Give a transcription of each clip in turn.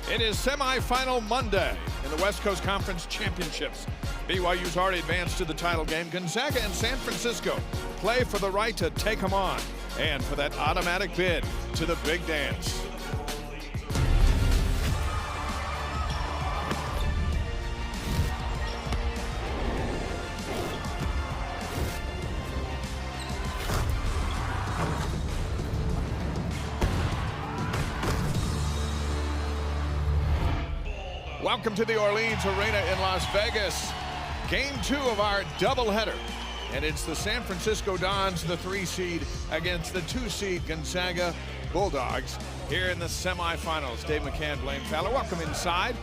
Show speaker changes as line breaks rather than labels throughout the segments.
It is semifinal Monday in the West Coast Conference Championships. BYU's already advanced to the title game. Gonzaga and San Francisco play for the right to take them on and for that automatic bid to the big dance. Welcome to the Orleans Arena in Las Vegas. Game 2 of our doubleheader. And it's the San Francisco Dons, the 3 seed, against the 2 seed Gonzaga Bulldogs here in the semifinals. Dave McCann, Blaine Fowler, welcome inside.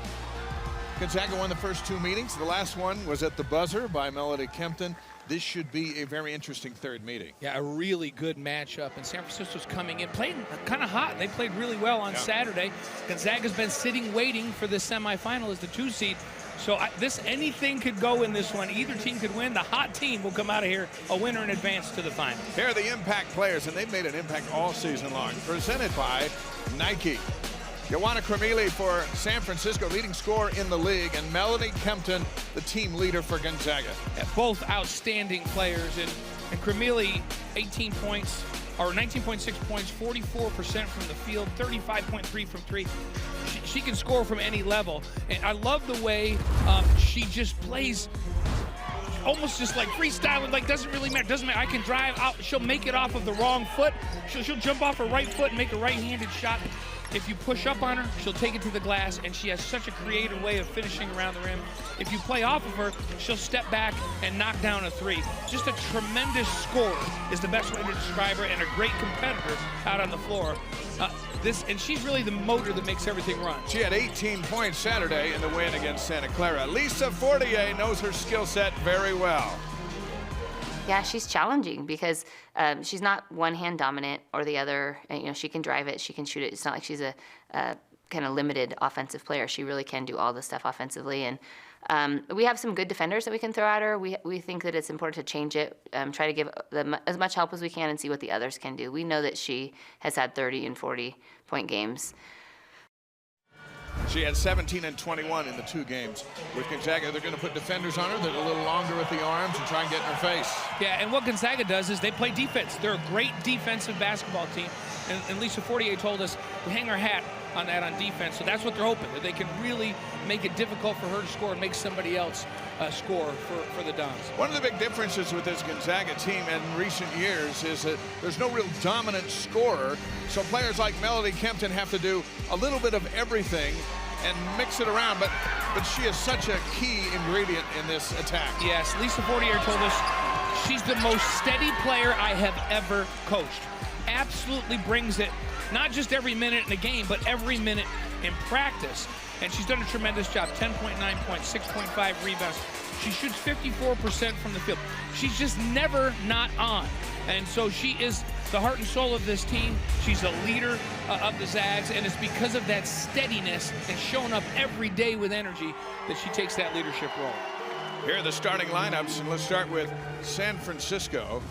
Gonzaga won the first 2 meetings. The last one was at the buzzer by Melody Kempton. This should be a very interesting third meeting.
Yeah, a really good matchup. And San Francisco's coming in, playing kind of hot. They played really well on Saturday. Gonzaga's been sitting, waiting for this semifinal as the 2 seed. So anything could go in this one. Either team could win. The hot team will come out of here a winner in advance to the final.
Here are the impact players, and they've made an impact all season long. Presented by Nike. Joanna Cremili for San Francisco, leading scorer in the league, and Melody Kempton, the team leader for Gonzaga.
Yeah, both outstanding players, and Cremili, 18 points, or 19.6 points, 44% from the field, 35.3 from 3. She can score from any level, and I love the way she just plays almost just like freestyling, like doesn't really matter, I can drive out, she'll make it off of the wrong foot, she'll jump off her right foot and make a right-handed shot. If you push up on her, she'll take it to the glass, and she has such a creative way of finishing around the rim. If you play off of her, she'll step back and knock down a 3. Just a tremendous scorer is the best way to describe her, and a great competitor out on the floor. And she's really the motor that makes everything run.
She had 18 points Saturday in the win against Santa Clara. Lisa Fortier knows her skill set very well.
Yeah, she's challenging because she's not one hand dominant or the other. And, she can drive it, she can shoot it. It's not like she's a kind of limited offensive player. She really can do all the stuff offensively. And we have some good defenders that we can throw at her. We think that it's important to change it, try to give them as much help as we can and see what the others can do. We know that she has had 30 and 40-point games.
She had 17 and 21 in the 2 games. With Gonzaga, they're going to put defenders on her that are a little longer with the arms and try and get in her face.
Yeah, and what Gonzaga does is they play defense. They're a great defensive basketball team. And Lisa Fortier told us we hang our hat on that on defense. So that's what they're hoping, that they can really make it difficult for her to score and make somebody else score for the Dons.
One of the big differences with this Gonzaga team in recent years is that there's no real dominant scorer. So players like Melody Kempton have to do a little bit of everything and mix it around, but she is such a key ingredient in this attack.
Yes, Lisa Fortier told us she's the most steady player I have ever coached. Absolutely brings it, not just every minute in the game, but every minute in practice. And she's done a tremendous job, 10.9 points, 6.5 rebounds. She shoots 54% from the field. She's just never not on. And so she is the heart and soul of this team. She's a leader of the Zags, and it's because of that steadiness and showing up every day with energy that she takes that leadership role.
Here are the starting lineups, and let's start with San Francisco,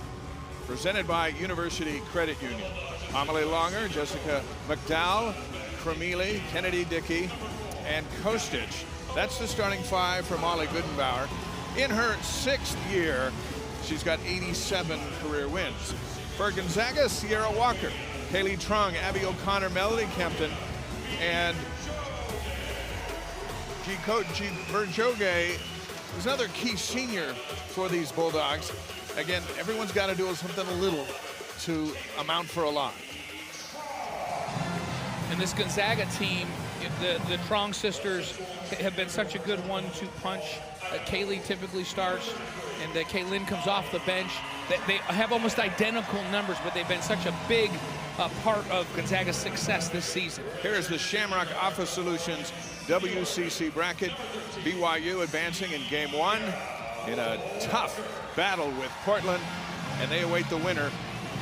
presented by University Credit Union. Amelie Longer, Jessica McDowell, Cremili, Kennedy Dickey, and Kostic. That's the starting 5 for Molly Goodenbauer. In her 6th year, she's got 87 career wins. For Gonzaga, Sierra Walker, Kaylynne Truong, Abby O'Connor, Melody Kempton, and G. Berjoge is another key senior for these Bulldogs. Again, everyone's got to do something a little to amount for a lot.
And this Gonzaga team, the Truong sisters have been such a good 1-2 punch. Kaylee typically starts, and Kaylynne comes off the bench. They have almost identical numbers, but they've been such a big part of Gonzaga's success this season.
Here's the Shamrock Office Solutions WCC bracket. BYU advancing in game 1 in a tough battle with Portland, and they await the winner.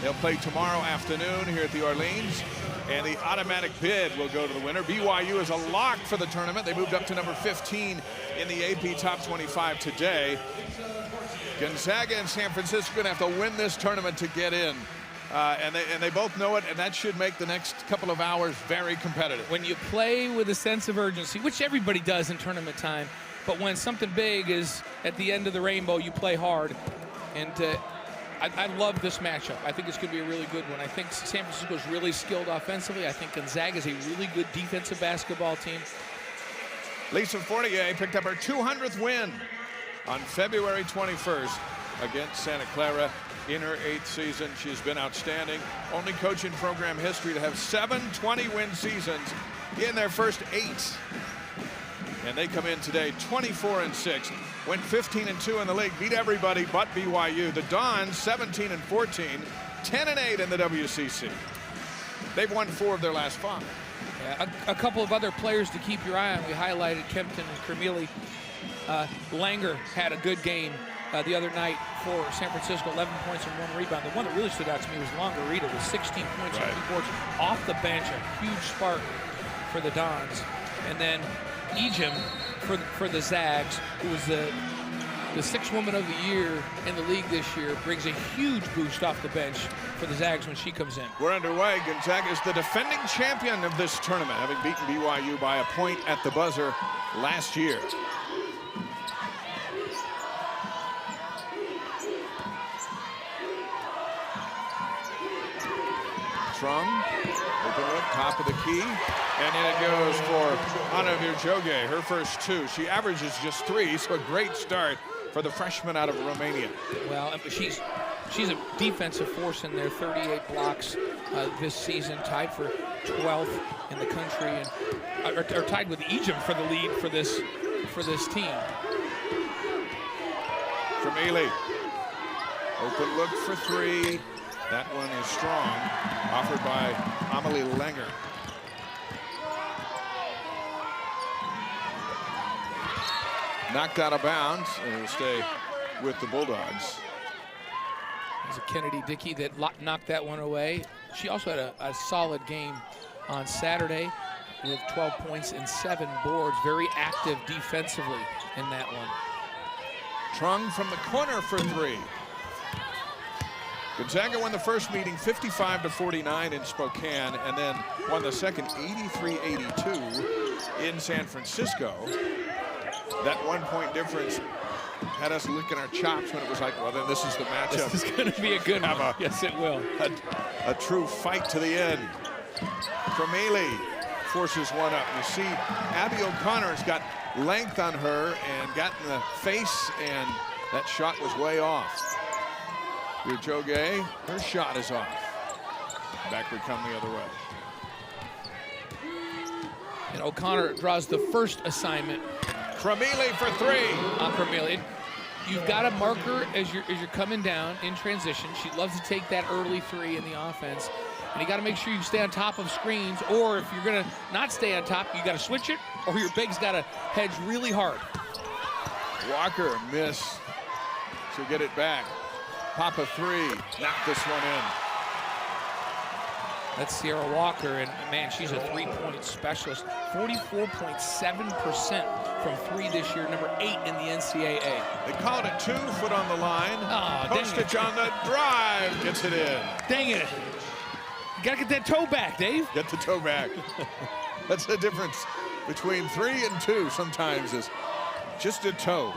They'll play tomorrow afternoon here at the Orleans, and the automatic bid will go to the winner. BYU is a lock for the tournament. They moved up to number 15 in the AP Top 25 today. Gonzaga and San Francisco are going to have to win this tournament to get in. and they both know it, and that should make the next couple of hours very competitive.
When you play with a sense of urgency, which everybody does in tournament time, but when something big is at the end of the rainbow, you play hard. And I love this matchup. I think it's going to be a really good one. I think San Francisco is really skilled offensively. I think Gonzaga is a really good defensive basketball team.
Lisa Fortier picked up her 200th win on February 21st against Santa Clara in her 8th season. She's been outstanding. Only coach in program history to have 7 20-win seasons in their first 8. And they come in today 24-6, went 15-2 in the league, beat everybody but BYU. The Dons 17-14, 10-8 in the WCC. They've won 4 of their last 5.
Yeah, a couple of other players to keep your eye on. We highlighted Kempton and Kermili. Langer had a good game the other night for San Francisco, 11 points and 1 rebound. The one that really stood out to me was Longarita with 16 points and 2 boards off the bench, a huge spark for the Dons. And then Ejim for the Zags, who was the 6th woman of the year in the league this year, brings a huge boost off the bench for the Zags when she comes in.
We're underway. Gonzaga is the defending champion of this tournament, having beaten BYU by a point at the buzzer last year. Truong, open look, top of the key, and in it goes for Anna Virjoge, her first 2. She averages just 3, so a great start for the freshman out of Romania.
Well, she's a defensive force in there, 38 blocks this season, tied for 12th in the country, and are tied with Ejim for the lead for this team.
From Ely, open look for 3. That one is strong, offered by Amelie Langer. Knocked out of bounds, and will stay with the Bulldogs.
There's a Kennedy Dickey that knocked that one away. She also had a solid game on Saturday with 12 points and 7 boards. Very active defensively in that one.
Truong from the corner for 3. Gonzaga won the first meeting 55-49 in Spokane, and then won the second 83-82 in San Francisco. That 1-point difference had us licking our chops when it was like, well, then this is the matchup.
This is going to be a good one. Yes, it will.
A true fight to the end. Kermili forces one up. You see Abby O'Connor's got length on her and got in the face, and that shot was way off. Virjoge, her shot is off. Back we come the other way.
And O'Connor draws the first assignment.
Kermili for 3.
On Kermili. You've got to mark her as you're coming down in transition. She loves to take that early 3 in the offense. And you got to make sure you stay on top of screens, or if you're going to not stay on top, you got to switch it, or your big's got to hedge really hard.
Walker miss. She'll get it back. Pop a 3, knock this one in.
That's Sierra Walker, and man, she's a 3-point specialist. 44.7% from 3 this year, number 8 in the NCAA.
They called it 2, foot on the line.
Oh,
Kostic on the drive, gets it in.
Dang it. You gotta get that toe back, Dave.
Get the toe back. That's the difference between 3 and 2 sometimes, is just a toe.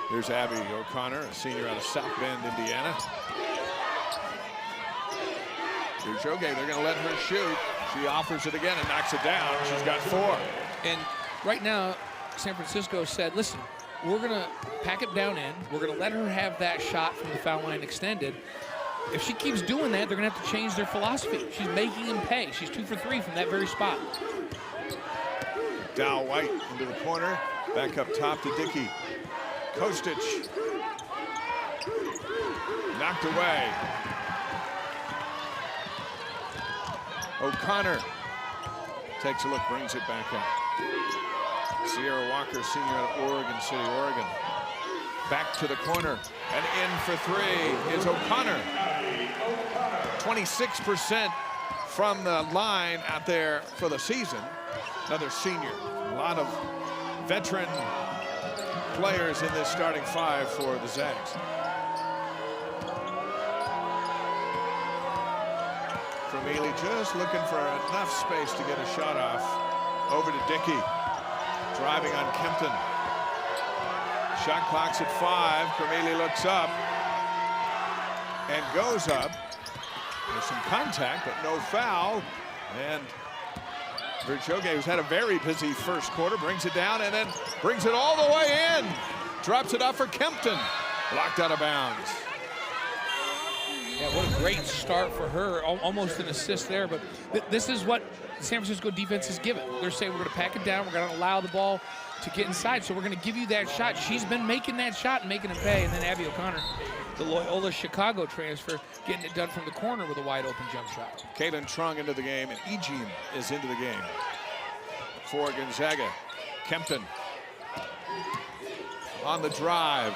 Here's Abby O'Connor, a senior out of South Bend, Indiana. Here's Virjoge, they're gonna let her shoot. She offers it again and knocks it down. She's got 4.
And right now, San Francisco said, listen, we're gonna pack it down in. We're gonna let her have that shot from the foul line extended. If she keeps doing that, they're gonna have to change their philosophy. She's making him pay. She's 2 for 3 from that very spot.
Dow White into the corner, back up top to Dickey. Kostic knocked away. O'Connor takes a look, brings it back up. Sierra Walker, senior out of Oregon City, Oregon. Back to the corner, and in for 3 is O'Connor. 26% from the line out there for the season. Another senior. A lot of veteran players in this starting 5 for the Zags. Cremili just looking for enough space to get a shot off. Over to Dickey. Driving on Kempton. Shot clock's at 5. Cremili looks up and goes up. There's some contact, but no foul. And Verchoge, who's had a very busy first quarter, brings it down and then brings it all the way in. Drops it off for Kempton. Blocked out of bounds.
Yeah, what a great start for her. Almost an assist there, but this is what the San Francisco defense is given. They're saying we're going to pack it down. We're going to allow the ball to get inside, so we're going to give you that shot. She's been making that shot and making it pay. And then Abby O'Connor, the Loyola Chicago transfer, getting it done from the corner with a wide open jump shot.
Kaylynne Truong into the game, and Ejim is into the game for Gonzaga. Kempton on the drive.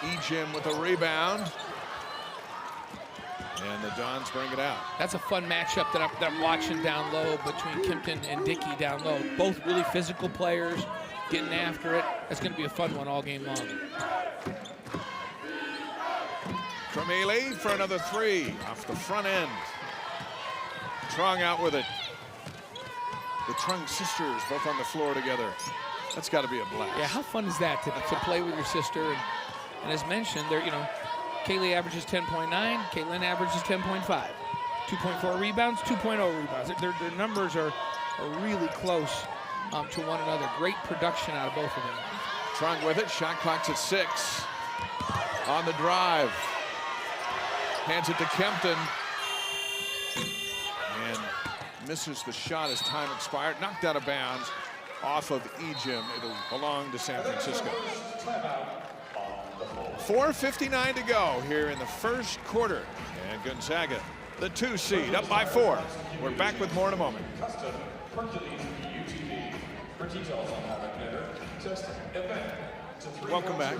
Ejim with a rebound. And the Dons bring it out.
That's a fun matchup that I'm watching down low between Kempton and Dickey down low. Both really physical players getting after it. That's going to be a fun one all game long.
Cremili for another 3 off the front end. Truong out with it. The Truong sisters both on the floor together. That's got to be a blast.
Yeah, how fun is that to play with your sister? And as mentioned, they're, Kaylee averages 10.9, Kaylynne averages 10.5. 2.4 rebounds, 2.0 rebounds. Their numbers are really close to one another. Great production out of both of them.
Truong with it, shot clock's at 6. On the drive. Hands it to Kempton. And misses the shot as time expired. Knocked out of bounds off of Ejim. It'll belong to San Francisco. 4:59 to go here in the first quarter. And Gonzaga, the 2 seed, up by 4. We're back with more in a moment. Welcome back.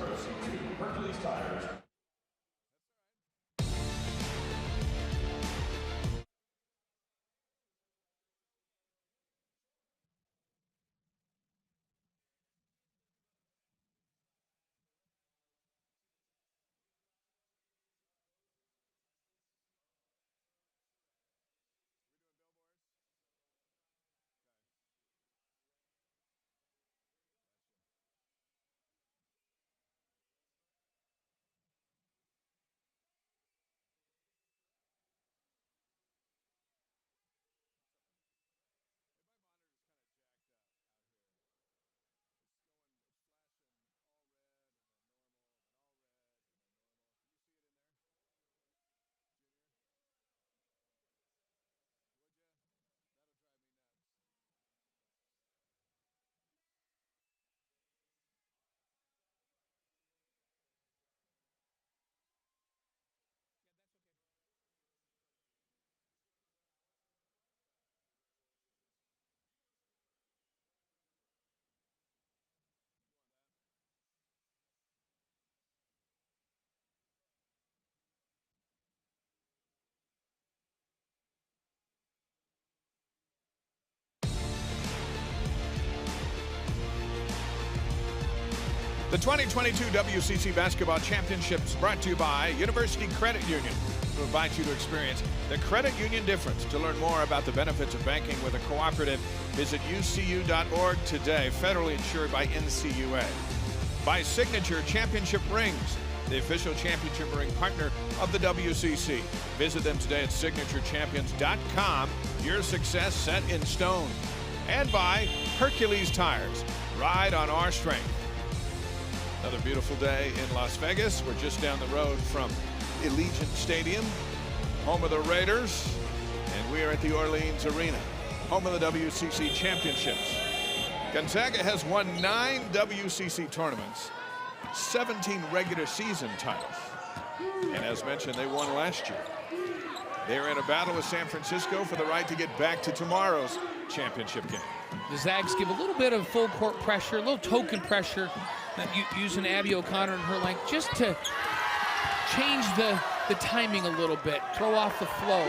The 2022 WCC Basketball Championships brought to you by University Credit Union. We invite you to experience the credit union difference. To learn more about the benefits of banking with a cooperative, visit ucu.org today. Federally insured by NCUA. By Signature Championship Rings, the official championship ring partner of the WCC. Visit them today at signaturechampions.com. Your success set in stone. And by Hercules Tires. Ride on our strength. Another beautiful day in Las Vegas. We're just down the road from Allegiant Stadium, home of the Raiders, and we are at the Orleans Arena, home of the WCC Championships. Gonzaga has won 9 WCC tournaments, 17 regular season titles, and as mentioned, they won last year. They're in a battle with San Francisco for the right to get back to tomorrow's championship game.
The Zags give a little bit of full court pressure, a little token pressure, using Abby O'Connor and her length just to change the timing a little bit, throw off the flow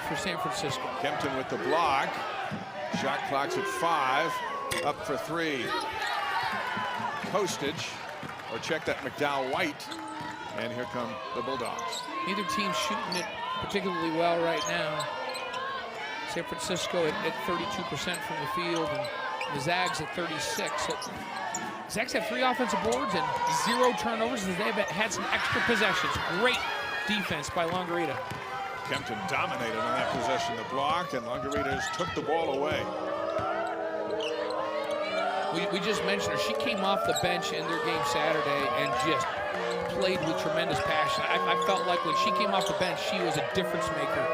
for San Francisco.
Kempton with the block. Shot clock's at 5. Up for 3. Kostic, or check that McDowell White. And here come the Bulldogs.
Neither team's shooting it particularly well right now. San Francisco at 32% from the field, and the Zags at 36. So Zags have 3 offensive boards and 0 turnovers, and they've had some extra possessions. Great defense by Longarita.
Kempton dominated on that possession, the block, and Longarita's took the ball away.
We just mentioned her. She came off the bench in their game Saturday and just played with tremendous passion. I felt like when she came off the bench, she was a difference maker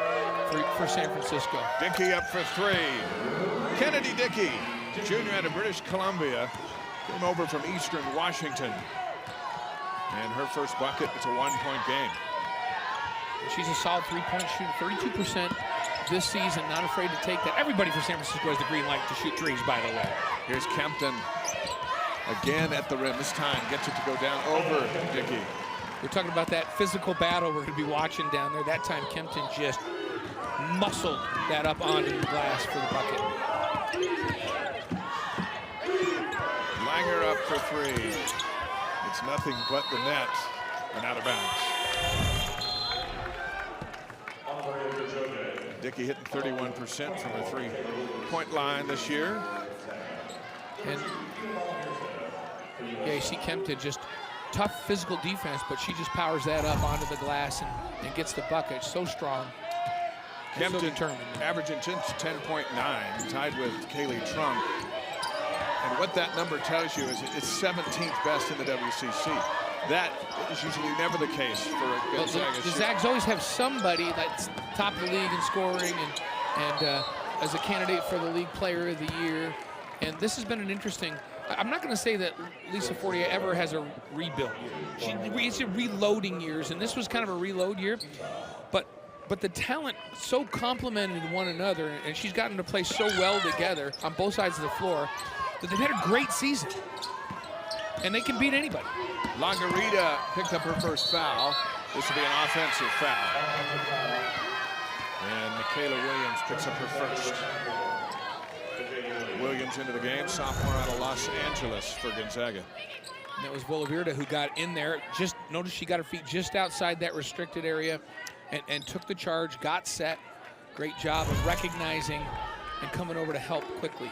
for San Francisco.
Dickey up for 3. Kennedy Dickey, junior out of British Columbia, came over from Eastern Washington. And her first bucket, it's a 1-point game.
She's a solid 3-point shooter, 32% this season, not afraid to take that. Everybody for San Francisco has the green light to shoot threes, by the way.
Here's Kempton again at the rim. This time gets it to go down over Dickey.
We're talking about that physical battle we're going to be watching down there. That time Kempton just muscled that up onto the glass for the bucket.
Langer up for 3. It's nothing but the net and out of bounds. Dickey hitting 31% from her 3-point line this year.
And yeah, you see Kempton just tough physical defense, but she just powers that up onto the glass and gets the bucket. So strong.
Kempton
so determined.
Averaging 10.9, tied with Kaylynne Truong. And what that number tells you is it's 17th best in the WCC. That is usually never the case for a Gonzaga.
The Zags always have somebody that's top of the league in scoring and as a candidate for the league player of the year. And this has been an interesting, I'm not going to say that Lisa Fortier ever has a rebuild year. It's reloading years, and this was kind of a reload year. But the talent so complemented one another, and she's gotten to play so well together on both sides of the floor that they've had a great season. And they can beat anybody.
Longarita picked up her first foul. This will be an offensive foul. And Michaela Williams picks up her first. Williams into the game, sophomore out of Los Angeles for Gonzaga.
And that was Bolivirda who got in there. Just notice she got her feet just outside that restricted area and took the charge, got set. Great job of recognizing and coming over to help quickly.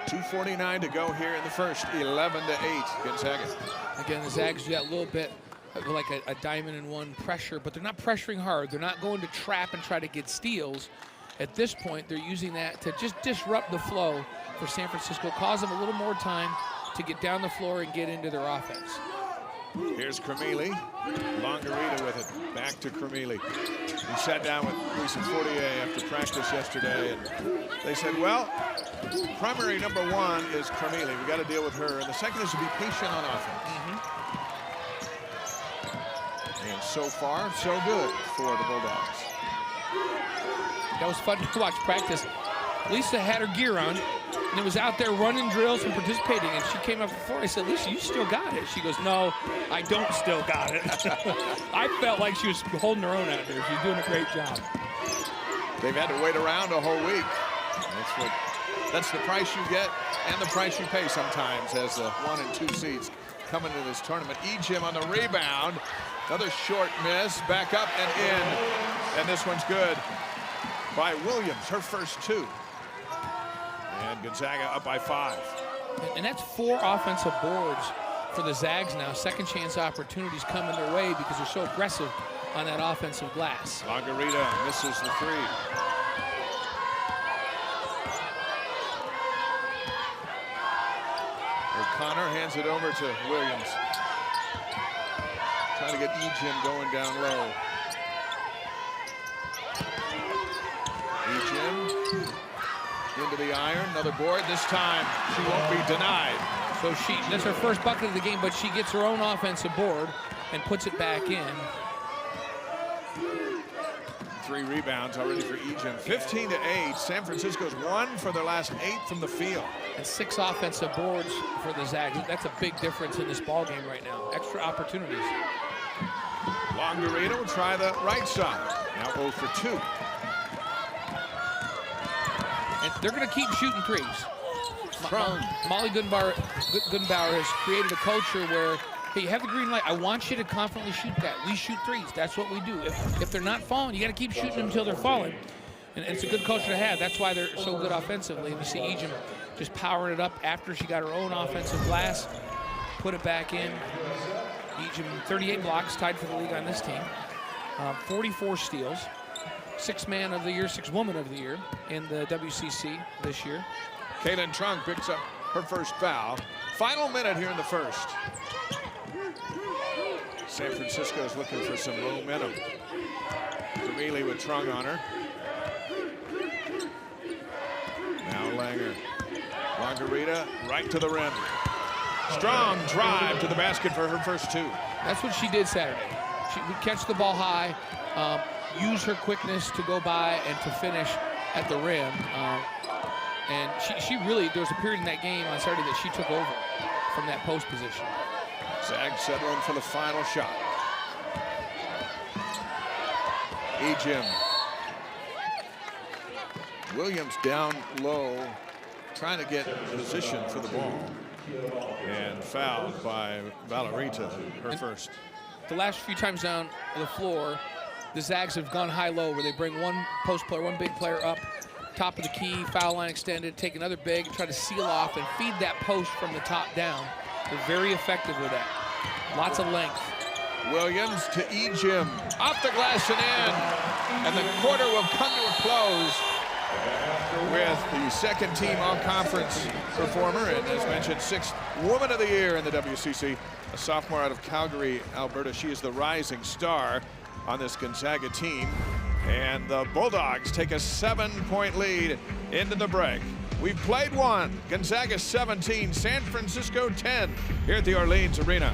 2:49 to go here in the first, 11-8 Gonzaga.
Again, the Zags do that little bit of like a diamond in one pressure, but they're not pressuring hard. They're not going to trap and try to get steals. At this point, they're using that to just disrupt the flow for San Francisco, cause them a little more time to get down the floor and get into their offense.
Here's Cremili. Longarita with it. Back to Cremili. He sat down with Lisa Fortier after practice yesterday, and they said, well, primary number 1 is Cremili. We got to deal with her. And the second is to be patient on offense. And so far, so good for the Bulldogs.
That was fun to watch practice. Lisa had her gear on and was out there running drills and participating, and she came up before. I said, Lisa, you still got it. She goes, no, I don't still got it. I felt like she was holding her own out there. She's doing a great job.
They've had to wait around a whole week. That's the price you get and the price you pay sometimes as the 1 and 2 seeds come into this tournament. Ejim on the rebound. Another short miss, back up and in. And this one's good by Williams, her first 2. And Gonzaga up by 5.
And that's 4 offensive boards for the Zags now. Second chance opportunities coming their way because they're so aggressive on that offensive glass.
Longarita misses the 3. O'Connor hands it over to Williams. Trying to get Ejim going down low. Ejim into the iron, another board. This time she won't be denied.
So that's her first bucket of the game, but she gets her own offensive board and puts it back in.
3 rebounds already for Ejim. 15-8. San Francisco's 1 for their last 8 from the field.
And 6 offensive boards for the Zags. That's a big difference in this ball game right now. Extra opportunities.
Longarita will try the right side. Now 0 for 2.
And they're going to keep shooting threes. Molly Gunbauer has created a culture where hey, you have the green light. I want you to confidently shoot that. We shoot threes. That's what we do. If they're not falling, you got to keep shooting them until they're falling. And it's a good culture to have. That's why they're so good offensively. And you see Ejim just powering it up after she got her own offensive glass, put it back in. Ejim, 38 blocks, tied for the league on this team. 44 steals, 6th man of the year, 6th woman of the year in the WCC this year.
Kaylynne Truong picks up her first foul. Final minute here in the first. San Francisco's looking for some momentum. Cremili with Truong on her. Now Langer. Margarita right to the rim. Strong drive to the basket for her first 2.
That's what she did Saturday. She would catch the ball high, use her quickness to go by and to finish at the rim. And she really, there was a period in that game on Saturday that she took over from that post position.
Zags settling for the final shot. Ejim. Williams down low, trying to get position for the ball. And fouled by Valerita, her first.
The last few times down the floor, the Zags have gone high-low where they bring one post player, one big player up, top of the key, foul line extended, take another big, try to seal off and feed that post from the top down. They're very effective with that. Lots of length.
Williams to Ejim, off the glass and in. And the quarter will come to a close with the second team all-conference performer, and as mentioned, 6th woman of the year in the WCC, a sophomore out of Calgary, Alberta. She is the rising star on this Gonzaga team. And the Bulldogs take a 7-point lead into the break. We've played one. Gonzaga 17, San Francisco 10 here at the Orleans Arena.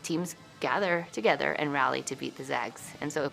Teams gather together and rally to beat the Zags. And so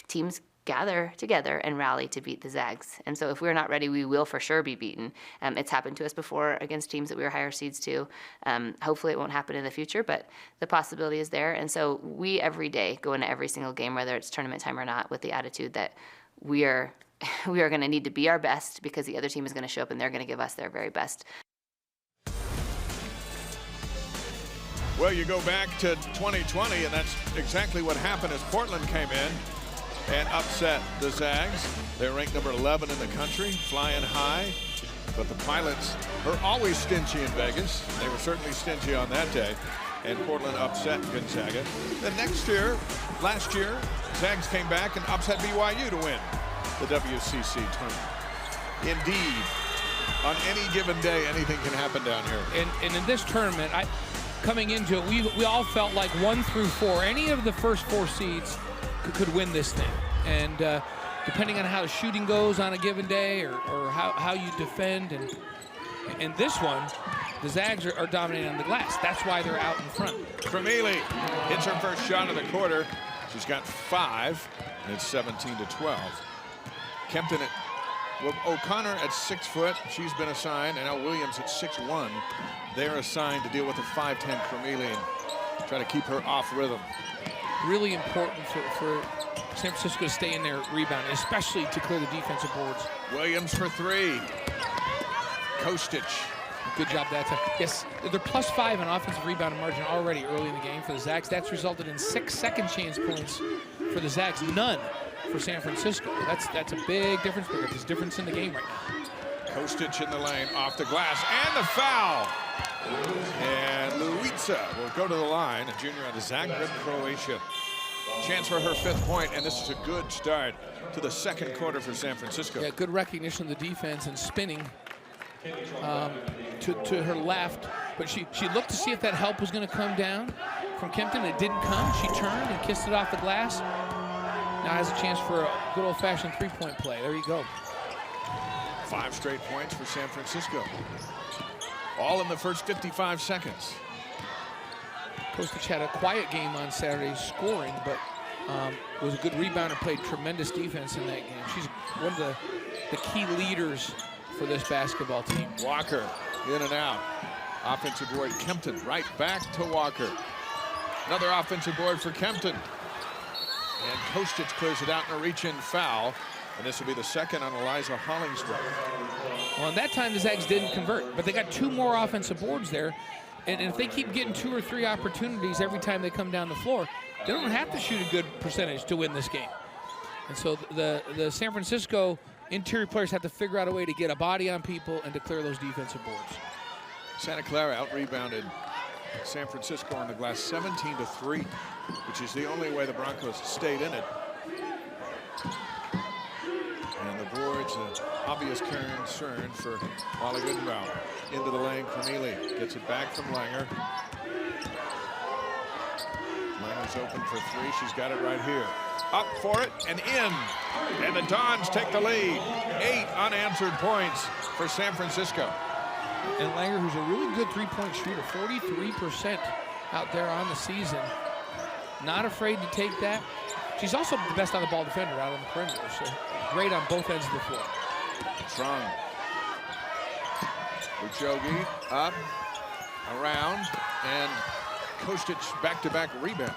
teams gather together and rally to beat the Zags. And so if we're not ready, we will for sure be beaten. It's happened to us before against teams that we were higher seeds to. Hopefully it won't happen in the future, but the possibility is there. And so we every day go into every single game, whether it's tournament time or not, with the attitude that we are going to need to be our best because the other team is going to show up and they're going to give us their very best.
Well, you go back to 2020, and that's exactly what happened as Portland came in and upset the Zags. They're ranked number 11 in the country, flying high. But the Pilots are always stingy in Vegas. They were certainly stingy on that day. And Portland upset Gonzaga. The next year, last year, Zags came back and upset BYU to win the WCC tournament. Indeed, on any given day, anything can happen down here.
And in this tournament, coming into it, we all felt like 1 through 4, any of the first 4 seeds could win this thing. And depending on how the shooting goes on a given day or how you defend. And this one, the Zags are dominating on the glass. That's why they're out in front.
Cremili hits her first shot of the quarter. She's got 5, and it's 17-12. Kempton O'Connor at 6 foot. She's been assigned, and now Williams at 6'1". They're assigned to deal with the 5'10" Cremili and try to keep her off rhythm.
really important for San Francisco to stay in there rebounding, especially to clear the defensive boards.
Williams for three. Kostic.
Good job that time. Yes, they're +5 on offensive rebounding margin already early in the game for the Zags. That's resulted in 6 second chance points for the Zags, none for San Francisco. That's a big difference maker. There's difference in the game right now.
Kostic in the lane, off the glass, and the foul. And Lucija will go to the line, a junior out of Zagreb, Croatia. Chance for her 5th point, and this is a good start to the second quarter for San Francisco.
Yeah, good recognition of the defense and spinning to her left. But she looked to see if that help was going to come down from Kempton. It didn't come. She turned and kissed it off the glass. Now has a chance for a good old-fashioned three-point play. There you go.
5 straight points for San Francisco. All in the first 55 seconds.
Kostic had a quiet game on Saturday scoring, but was a good rebounder, played tremendous defense in that game. She's one of the key leaders for this basketball team.
Walker in and out. Offensive board, Kempton right back to Walker. Another offensive board for Kempton. And Kostic clears it out in a reach-in foul. And this will be the second on Eliza Hollingsworth.
Well, and that time the Zags didn't convert, but they got 2 more offensive boards there. And if they keep getting 2 or 3 opportunities every time they come down the floor, they don't have to shoot a good percentage to win this game. And so the San Francisco interior players have to figure out a way to get a body on people and to clear those defensive boards.
Santa Clara out-rebounded San Francisco on the glass 17-3, which is the only way the Broncos stayed in it. And the boards, an obvious concern for Molly Goodenbauer. Into the lane, Cornelie gets it back from Langer. Langer's open for 3. She's got it right here. Up for it and in. And the Dons take the lead. 8 unanswered points for San Francisco.
And Langer, who's a really good three-point shooter, 43% out there on the season. Not afraid to take that. She's also the best on the ball defender out on the perimeter, so great on both ends of the floor.
Truong. Uchogi up, around, and Kostic back-to-back rebounds.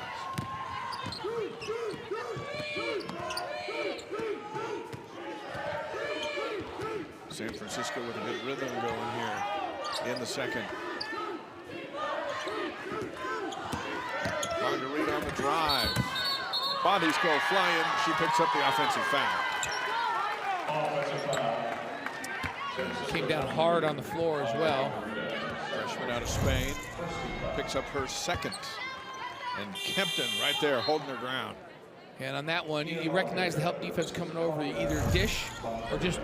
San Francisco with a good rhythm going here in the second. Marguerite on the drive. Bodies go flying. She picks up the offensive foul.
Came down hard on the floor as well.
Freshman out of Spain picks up her 2nd. And Kempton right there holding her ground.
And on that one, you recognize the help defense coming over. You either dish or just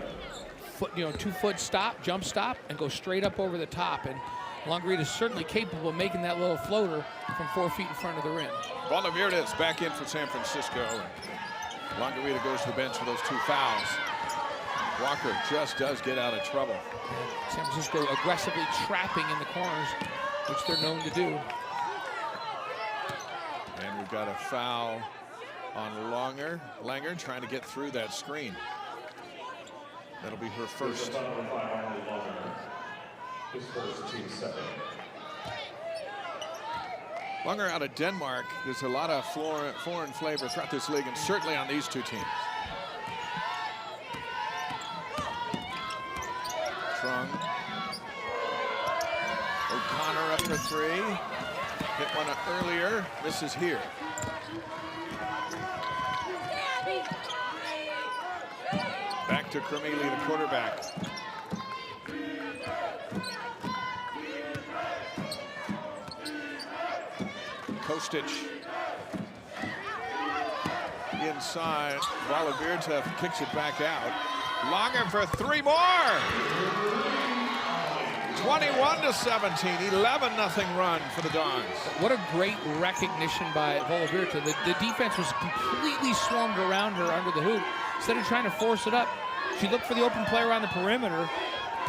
2-foot stop, jump stop, and go straight up over the top. And Longarita is certainly capable of making that little floater from 4 feet in front of the rim.
Valverde back in for San Francisco. Longarita goes to the bench for those 2 fouls. Walker just does get out of trouble.
San Francisco aggressively trapping in the corners, which they're known to do.
And we've got a foul on Langer trying to get through that screen. That'll be her first. Langer out of Denmark. There's a lot of foreign flavor throughout this league, and certainly on these 2 teams. Truong. O'Connor up for 3. Hit one up earlier. Misses here. Back to Cornelie, the quarterback. Kostic inside. Valverde kicks it back out. Langer for 3 more. 21-17, 11-0 run for the Dons.
What a great recognition by Valverde. The defense was completely swarmed around her under the hoop. Instead of trying to force it up, she looked for the open player on the perimeter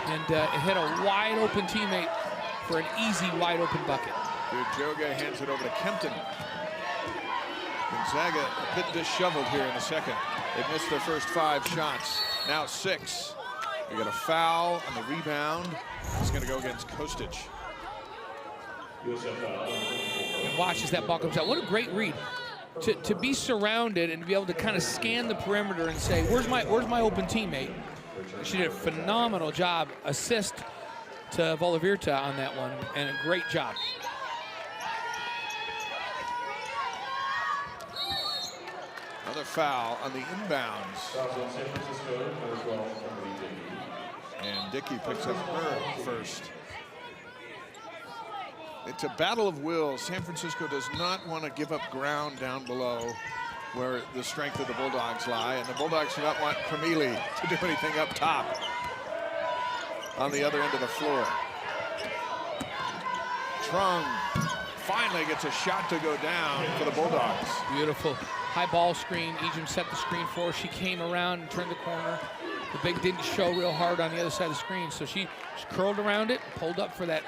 and hit a wide open teammate for an easy wide open bucket.
Joga hands it over to Kempton. Gonzaga a bit disheveled here in the second. They've missed their first 5 shots. Now 6. We got a foul on the rebound. It's going to go against Kostic.
And watch as that ball comes out. What a great read. to be surrounded and to be able to kind of scan the perimeter and say, where's my open teammate? She did a phenomenal job. Assist to Volovirta on that one, and a great job.
Another foul on the inbounds. And Dickey picks up her first. It's a battle of wills. San Francisco does not want to give up ground down below where the strength of the Bulldogs lie, and the Bulldogs do not want Cremili to do anything up top on the other end of the floor. Truong finally gets a shot to go down for the Bulldogs.
Beautiful. High ball screen. Ejim set the screen for her. She came around and turned the corner. The big didn't show real hard on the other side of the screen, so she curled around it, pulled up for that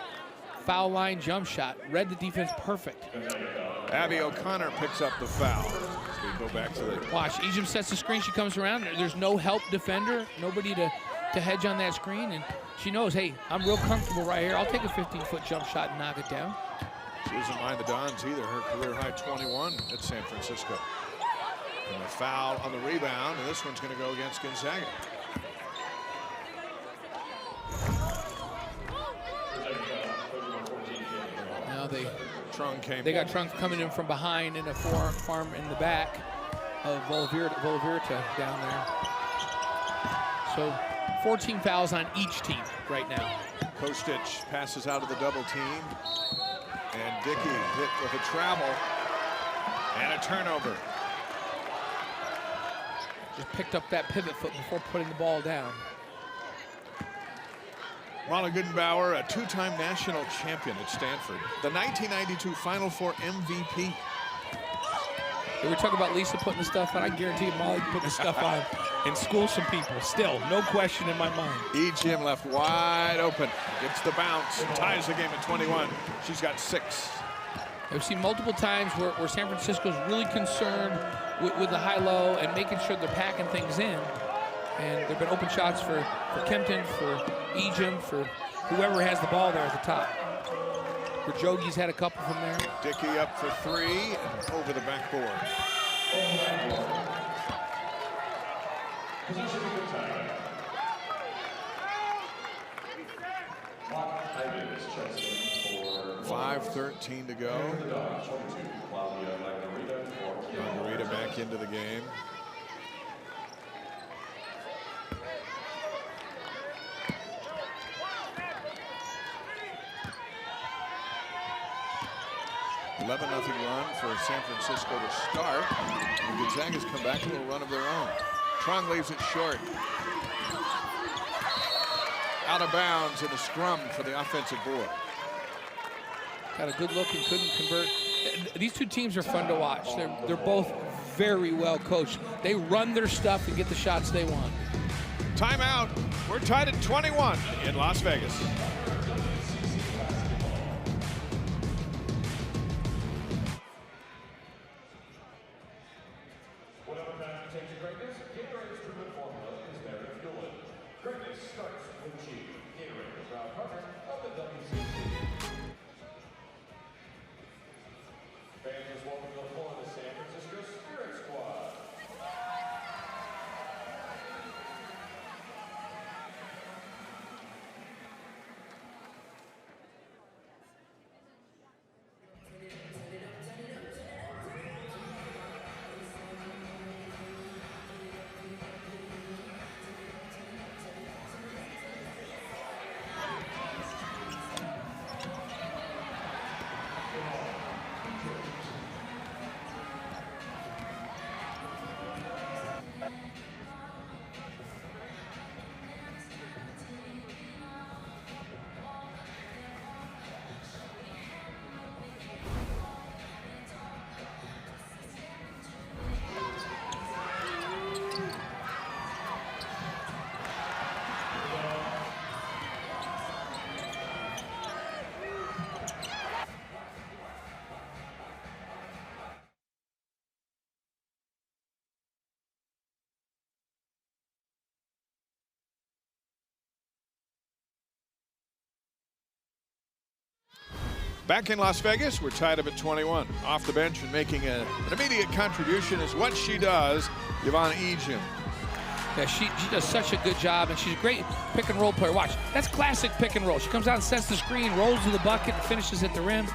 foul line jump shot. Read the defense perfect.
Abby O'Connor picks up the foul. So we go back to the...
Watch, Ejim sets the screen. She comes around. There's no help defender, nobody to hedge on that screen, and she knows, hey, I'm real comfortable right here. I'll take a 15-foot jump shot and knock it down.
She doesn't mind the Dons either. Her career high 21 at San Francisco. And a foul on the rebound, and this one's going to go against Gonzaga.
Now they got Truong coming in from behind in a forearm in the back of Volovirta down there. So 14 fouls on each team right now.
Kostic passes out of the double team. And Dickey hit with a travel and a turnover.
Just picked up that pivot foot before putting the ball down.
Marla Goodenbauer, a two-time national champion at Stanford. The 1992 Final Four MVP.
We talk about Lisa putting the stuff on. I guarantee you Molly put the stuff on and school some people. Still, no question in my mind.
Ejim left wide open. Gets the bounce. Ties the game at 21. She's got 6.
I've seen multiple times where San Francisco's really concerned with the high-low and making sure they're packing things in. And there have been open shots for Kempton, for Ejim, for whoever has the ball there at the top. For Jogie's had a couple from there.
Dickey up for 3 and over the backboard. .5:13 to go. Margarita back into the game. .11-0 run for San Francisco to start. And Gonzaga's come back a little run of their own. Truong leaves it short. Out of bounds in a scrum for the offensive board.
Got a good look and couldn't convert. These two teams are fun to watch. They're both very well coached. They run their stuff and get the shots they want.
Timeout. We're tied at 21 in Las Vegas.
Greatness starts with cheese. Gatorade, the proud partner of the WCC. Fans is welcome to the floor of the San Francisco Spirit Squad.
Back in Las Vegas, we're tied up at 21. Off the bench and making an immediate contribution is what she does, Yvonne Ejim.
Yeah, she does such a good job, and she's a great pick and roll player. Watch, that's classic pick and roll. She comes out and sets the screen, rolls to the bucket, and finishes at the rim.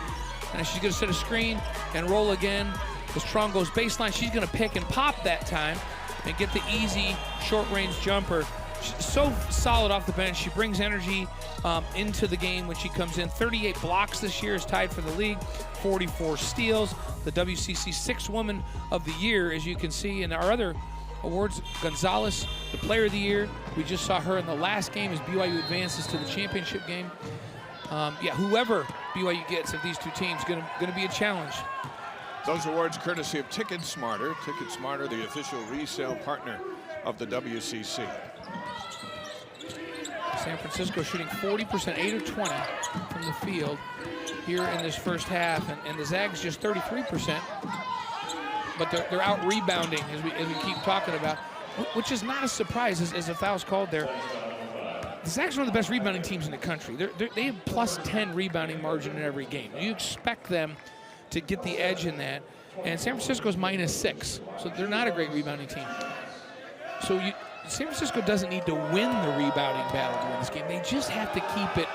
And she's going to set a screen and roll again. As Truong goes baseline, she's going to pick and pop that time and get the easy short-range jumper. She's so solid off the bench. She brings energy into the game when she comes in. 38 blocks this year, is tied for the league. 44 steals. The WCC 6th Woman of the Year, as you can see. And our other awards, Gonzalez, the Player of the Year. We just saw her in the last game as BYU advances to the championship game. Yeah, whoever BYU gets of these two teams going to be a challenge.
Those awards courtesy of Ticket Smarter. Ticket Smarter, the official resale partner of the WCC.
San Francisco shooting 40%, 8 of 20 from the field here in this first half, and the Zags just 33%. But they're out rebounding as we keep talking about, which is not a surprise as a foul's called there. The Zags are one of the best rebounding teams in the country. They have plus 10 rebounding margin in every game. You expect them to get the edge in that, and San Francisco's minus 6, so they're not a great rebounding team. So San Francisco doesn't need to win the rebounding battle to win this game. They just have to keep it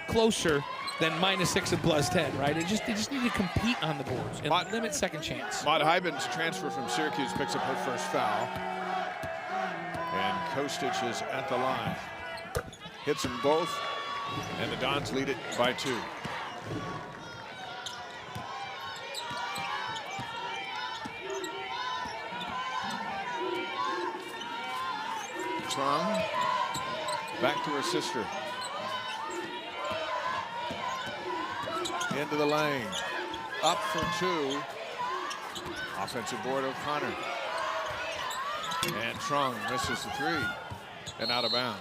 closer than minus 6 and plus 10, right? They just need to compete on the boards and limit second chance.
Maud Hyben's transfer from Syracuse picks up her first foul. And Kostic is at the line. Hits them both, and the Dons lead it by 2. Truong back to her sister. Into the lane. Up for 2. Offensive board, O'Connor. And Truong misses the 3 and out of bounds.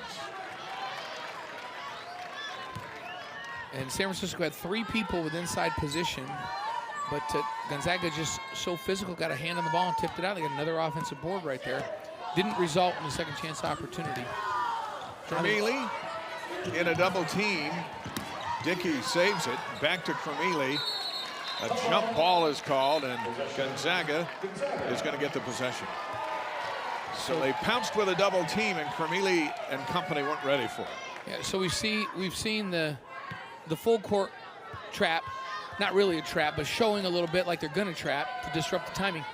And San Francisco had 3 people with inside position, but Gonzaga just so physical, got a hand on the ball and tipped it out. They got another offensive board right there. Didn't result in a second chance opportunity.
Cremili in a double team. Dickey saves it. Back to Cremili. A jump ball is called, and Gonzaga is going to get the possession. So they pounced with a double team, and Cremili and company weren't ready for it.
Yeah, so we've seen the full court trap, not really a trap, but showing a little bit like they're going to trap to disrupt the timing.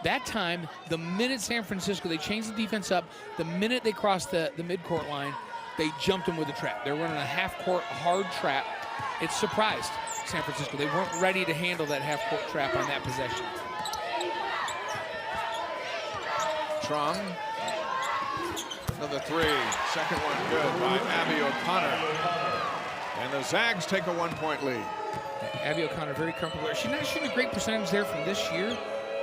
That time, the minute San Francisco, they changed the defense up, the minute they crossed the midcourt line, they jumped them with a trap. They're running a half-court hard trap. It surprised San Francisco. They weren't ready to handle that half-court trap on that possession.
Truong. Another 3. Second one good by Abby O'Connor. And the Zags take a 1-point lead.
Abby O'Connor very comfortable. She's not shooting a great percentage there from this year.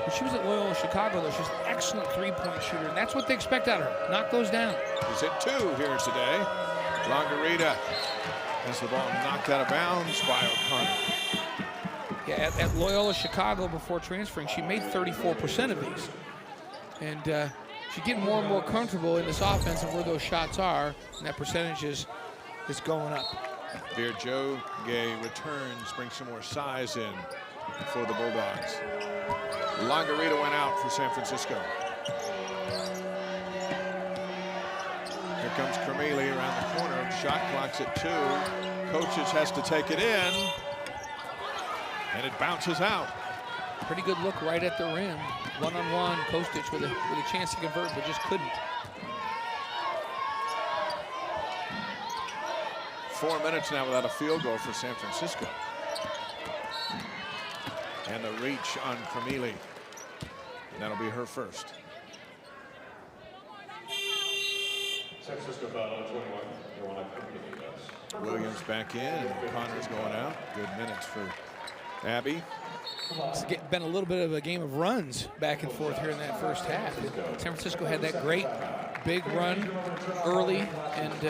When she was at Loyola Chicago, though, she's an excellent three-point shooter, and that's what they expect out of her. Knock those down.
She's hit 2 here today. Longarita has the ball knocked out of bounds by O'Connor.
Yeah, at Loyola Chicago before transferring, she made 34% of these. And she's getting more and more comfortable in this offense and where those shots are, and that percentage is going up.
Virjo Gay returns, brings some more size in for the Bulldogs. Longarita went out for San Francisco. Here comes Cremili around the corner. Shot clock's at 2. Coaches has to take it in. And it bounces out.
Pretty good look right at the rim. One-on-one, Kostic with a chance to convert, but just couldn't.
4 minutes now without a field goal for San Francisco. And the reach on Cremili. And that'll be her first.
San Francisco foul on 21.
Williams back in, and O'Connor's going out. Good minutes for Abby.
It's been a little bit of a game of runs back and forth here in that first half. San Francisco had that great big run early, and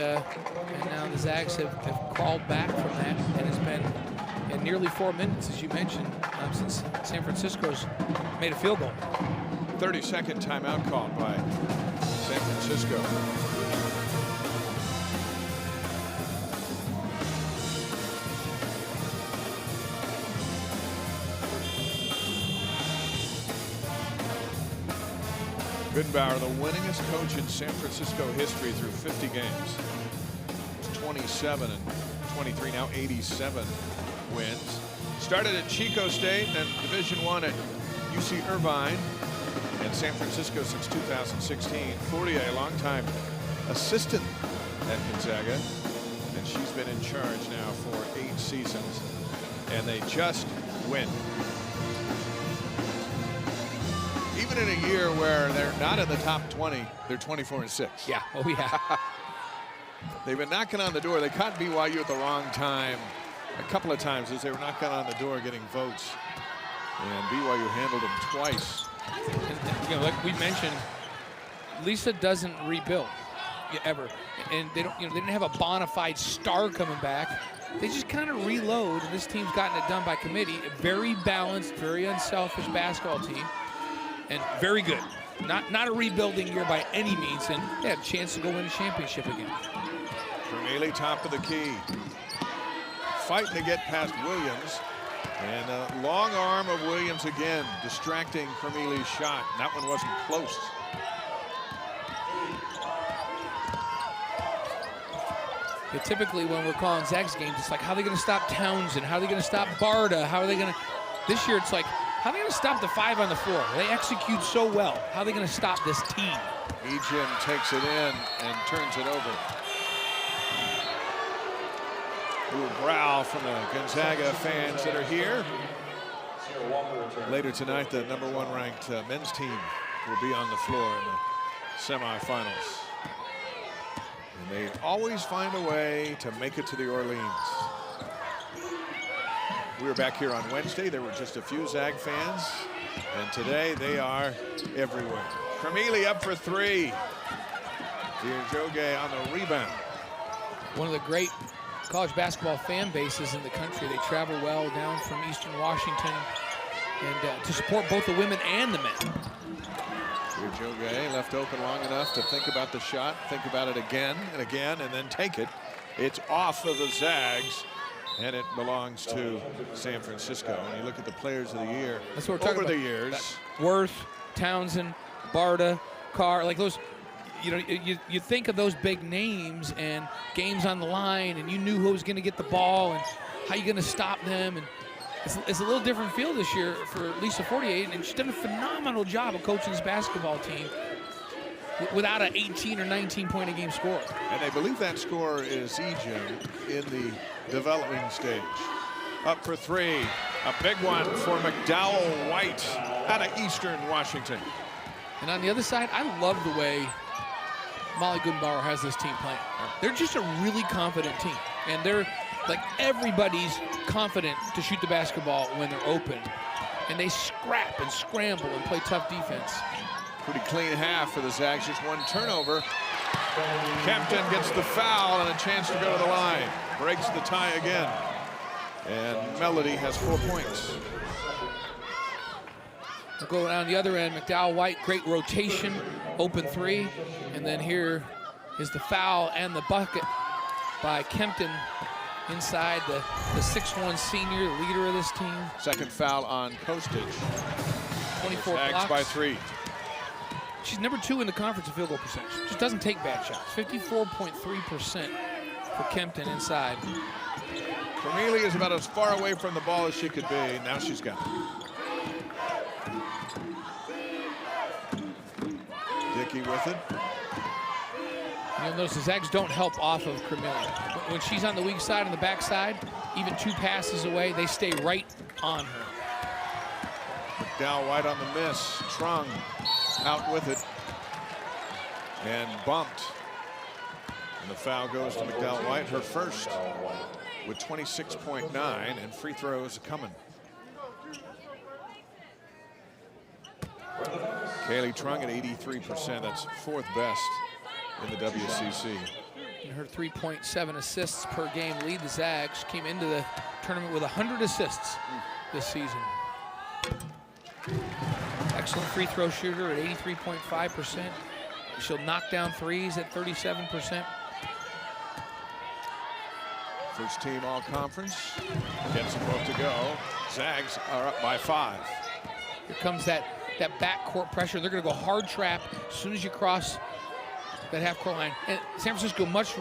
now the Zags have crawled back from that, and it's been in nearly 4 minutes, as you mentioned, since San Francisco's made a field goal.
30-second timeout called by San Francisco. Goodenbauer, the winningest coach in San Francisco history through 50 games. 27 and 23, now 87 wins. Started at Chico State and Division I at UC Irvine and San Francisco since 2016. Fournier, a longtime assistant at Gonzaga, and she's been in charge now for 8 seasons, and they just win. Even in a year where they're not in the top 20, they're 24-6.
Yeah, oh yeah.
They've been knocking on the door. They caught BYU at the wrong time a couple of times as they were knocking on the door getting votes. And BYU handled them twice.
And, you know, like we mentioned, Lisa doesn't rebuild ever. And they don't, you know, they didn't have a bona fide star coming back. They just kind of reload, and this team's gotten it done by committee. A very balanced, very unselfish basketball team, and very good. Not a rebuilding year by any means, and they had a chance to go win a championship again.
Cremeli, top of the key. Fighting to get past Williams. And a long arm of Williams again, distracting Cremeli's shot. That one wasn't close.
Yeah, typically when we're calling Zag's games, it's like, how are they going to stop Townsend? How are they going to stop Barta? How are they going to... This year, it's like, how are they going to stop the 5 on the floor? They execute so well. How are they going to stop this team?
Ejim takes it in and turns it over. A little growl from the Gonzaga fans that are here. Later tonight, the #1 ranked men's team will be on the floor in the semifinals. And they always find a way to make it to the Orleans. We were back here on Wednesday. There were just a few Zag fans. And today they are everywhere. Cremeli up for 3. Diajoge on the rebound.
One of the great college basketball fan bases in the country. They travel well down from Eastern Washington and to support both the women and the men.
Diajoge left open long enough to think about the shot, think about it again and again, and then take it. It's off of the Zags, and it belongs to San Francisco. And you look at the players of the year.
That's what we're talking
over
about.
The years.
Worth, Townsend, Barta, Carr, like those. You know, you think of those big names and games on the line, and you knew who was going to get the ball and how you going to stop them. And it's a little different feel this year for Lisa Fournier, and she's done a phenomenal job of coaching this basketball team without an 18 or 19 point a game score.
And they believe that score is Ejim in the developing stage. Up for 3, a big one for McDowell White out of Eastern Washington.
And on the other side, I love the way Molly Goodenbauer has this team playing. They're just a really confident team, and they're like, everybody's confident to shoot the basketball when they're open, and they scrap and scramble and play tough defense.
Pretty clean half for the Zags, just 1 turnover. Kempton gets the foul and a chance to go to the line. Breaks the tie again, and Melody has 4 points.
We'll go down the other end. McDowell White, great rotation, open 3. And then here is the foul and the bucket by Kempton inside the 6'1" senior, the leader of this team.
Second foul on Kostic.
24
Zags
blocks.
by 3.
She's #2 in the conference in field goal percentage. Just doesn't take bad shots. 54.3% for Kempton inside.
Cremeli is about as far away from the ball as she could be. Now she's got it. Dickey with it.
You'll notice the Zags don't help off of Cremeli. When she's on the weak side and the back side, even 2 passes away, they stay right on her.
McDowell White on the miss. Truong out with it. And bumped. And the foul goes to McDowell White, her first, with 26.9, and free throws coming. Kaylynne Truong at 83%. That's 4th best in the WCC.
And her 3.7 assists per game lead the Zags. Came into the tournament with 100 assists this season. Excellent free throw shooter at 83.5%. She'll knock down threes at 37%.
First team all conference. Gets them both to go. Zags are up by 5.
Here comes that that backcourt pressure. They're going to go hard trap as soon as you cross that half-court line. And San Francisco much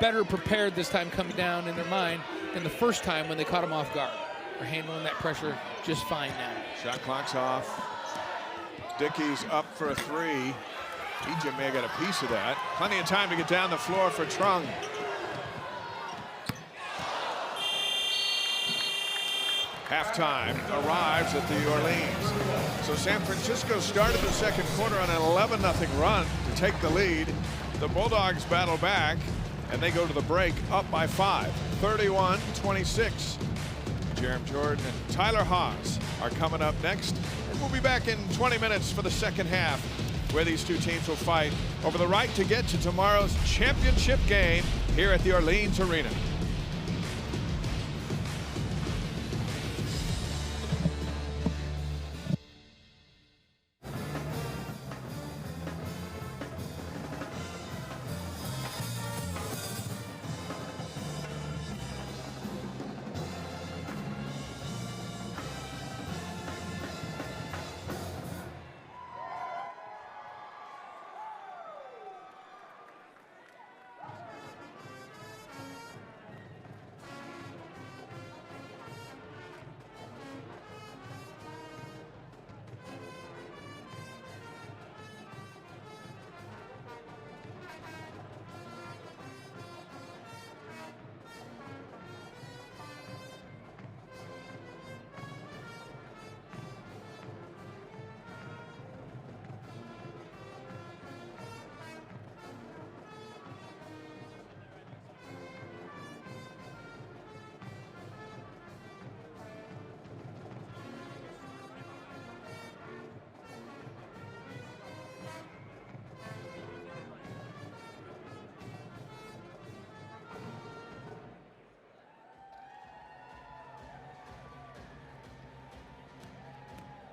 better prepared this time coming down in their mind than the first time when they caught them off guard. They're handling that pressure just fine now.
Shot clock's off. Dickey's up for a three. Egypt may have got a piece of that. Plenty of time to get down the floor for Truong. Halftime arrives at the Orleans. So San Francisco started the second quarter on an 11-0 run to take the lead. The Bulldogs battle back, and they go to the break up by 5, 31-26. Jerem Jordan and Tyler Haws are coming up next. And we'll be back in 20 minutes for the second half, where these two teams will fight over the right to get to tomorrow's championship game here at the Orleans Arena.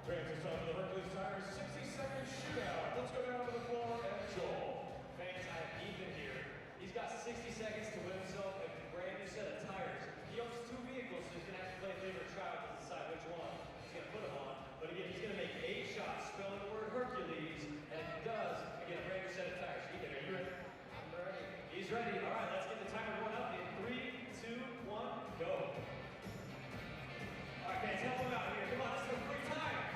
Fans, it's time for the Hercules Tires 60-second shootout. Let's go down to the floor and Joel.
Fans, I have Ethan here. He's got 60 seconds to win himself a brand new set of tires. He owns 2 vehicles, so he's going to have to play favorite child to decide which one he's going to put them on. But again, he's going to make 8 shots spelling the word Hercules, and if he does, again, a brand new set of tires. Ethan, are you ready? I'm ready. He's ready. All right, let's get the timer going up in 3, 2, 1, go. All right, fans, help him out here. Come on, let's do 3 times.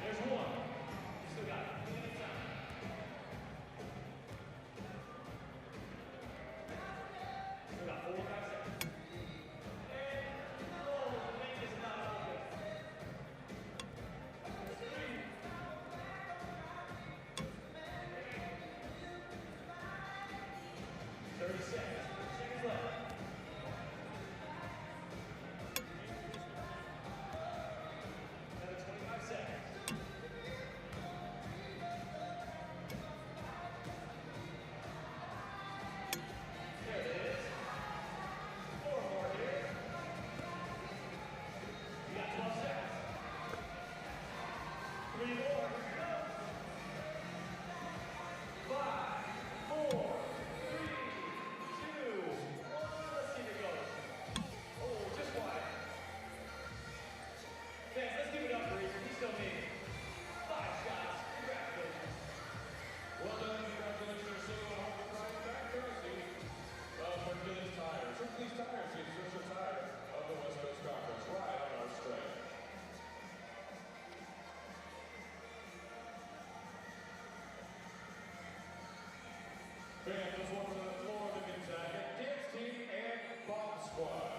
There's 1. You still got it. 2 minutes time. Still got 4 or 5 seconds. And oh, the lane is not open. 3. 30 seconds. 30 seconds left. Another 25 seconds. There it is. 4 more here. You got 12 seconds. 3 more. 5, 4, 3, 2, 1. Let's see if it goes. Oh, just wide. Fans, let's give it up for Ethan. He's still made 5 shots. Congratulations.
Well done. Congratulations to Silver Home with Brian back courtesy of Hercules Tires. Hercules Tires, the official tire of the West Coast Conference. Right on our strength. Fans, let's welcome to the floor the Gonzaga dance team and bomb squad.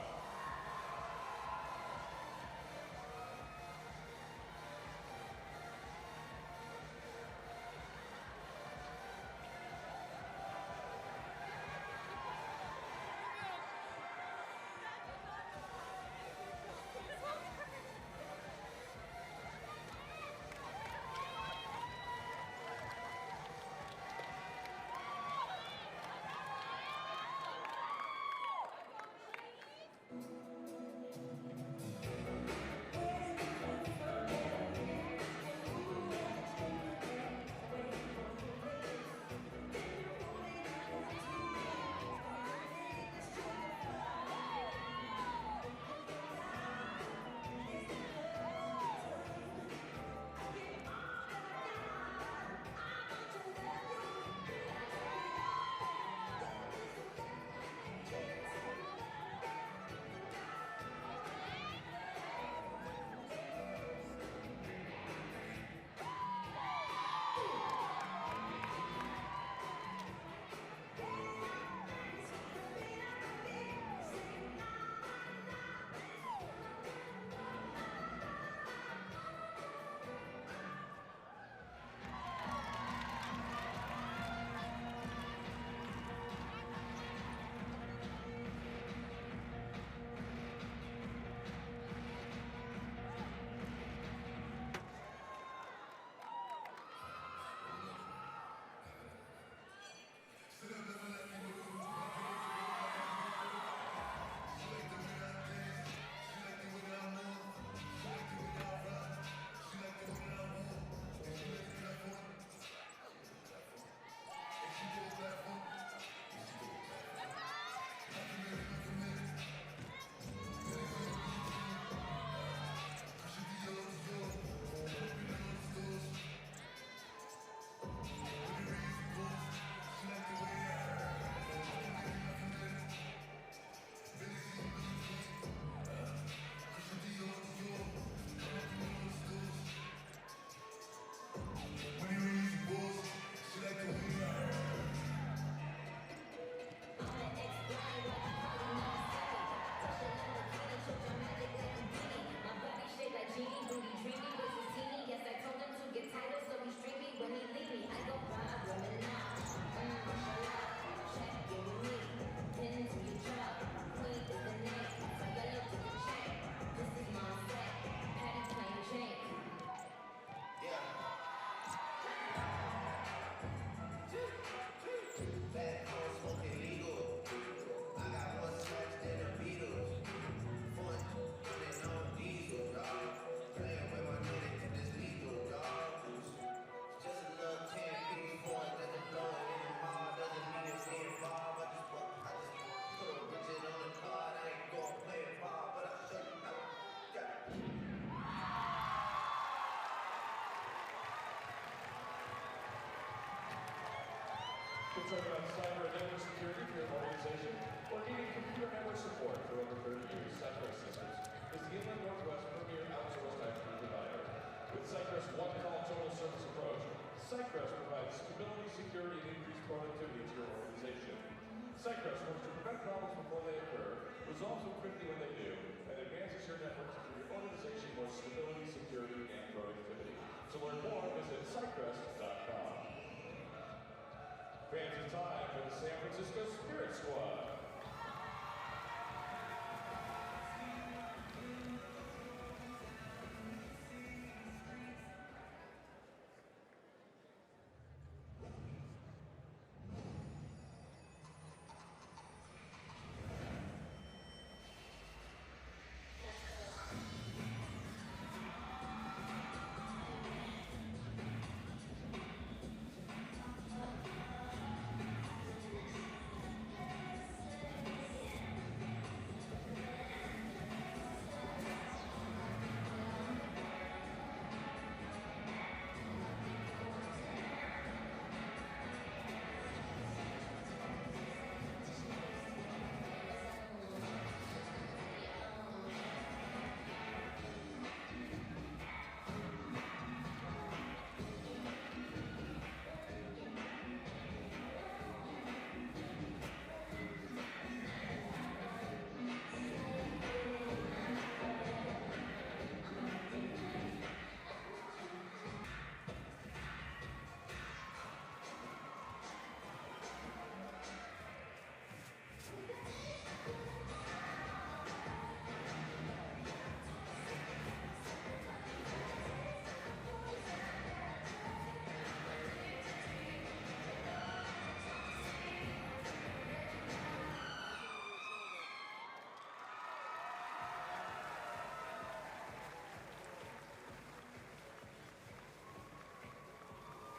Concerned about cyber and network security for your organization, or needing computer network support for over 30 years, Cypress Systems is the Inland Northwest premier outsourced IT provider. With Cypress' one-call total service approach, Cypress provides stability, security, and increased productivity to your organization. Cypress works to prevent problems before they occur, resolves them quickly when they do, and advances your network to give your organization more stability, security, and productivity. To learn more, visit cypress.com. Fans, it's time for the San Francisco Spirit Squad.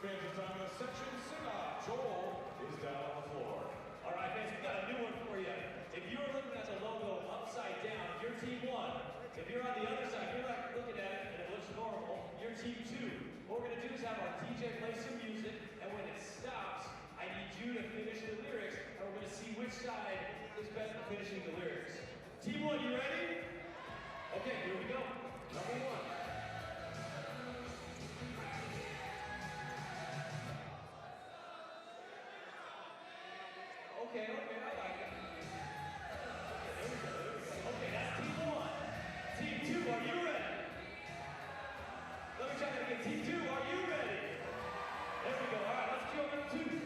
Fans, it's time for the section sing-off. Joel is down on the floor.
All right, fans, we've got a new one for you. If you're looking at the logo upside down, you're team one. If you're on the other side, you're not looking at it and it looks normal, you're team two. What we're gonna do is have our DJ play some music, and when it stops, I need you to finish the lyrics, and we're gonna see which side is best at finishing the lyrics. Team one, you ready? Okay, here we go. Number one. Okay, I like it. Okay, that's team one. Team two, are you ready? Let me try that again. Team two, are you ready? There we go. All right, let's go number two.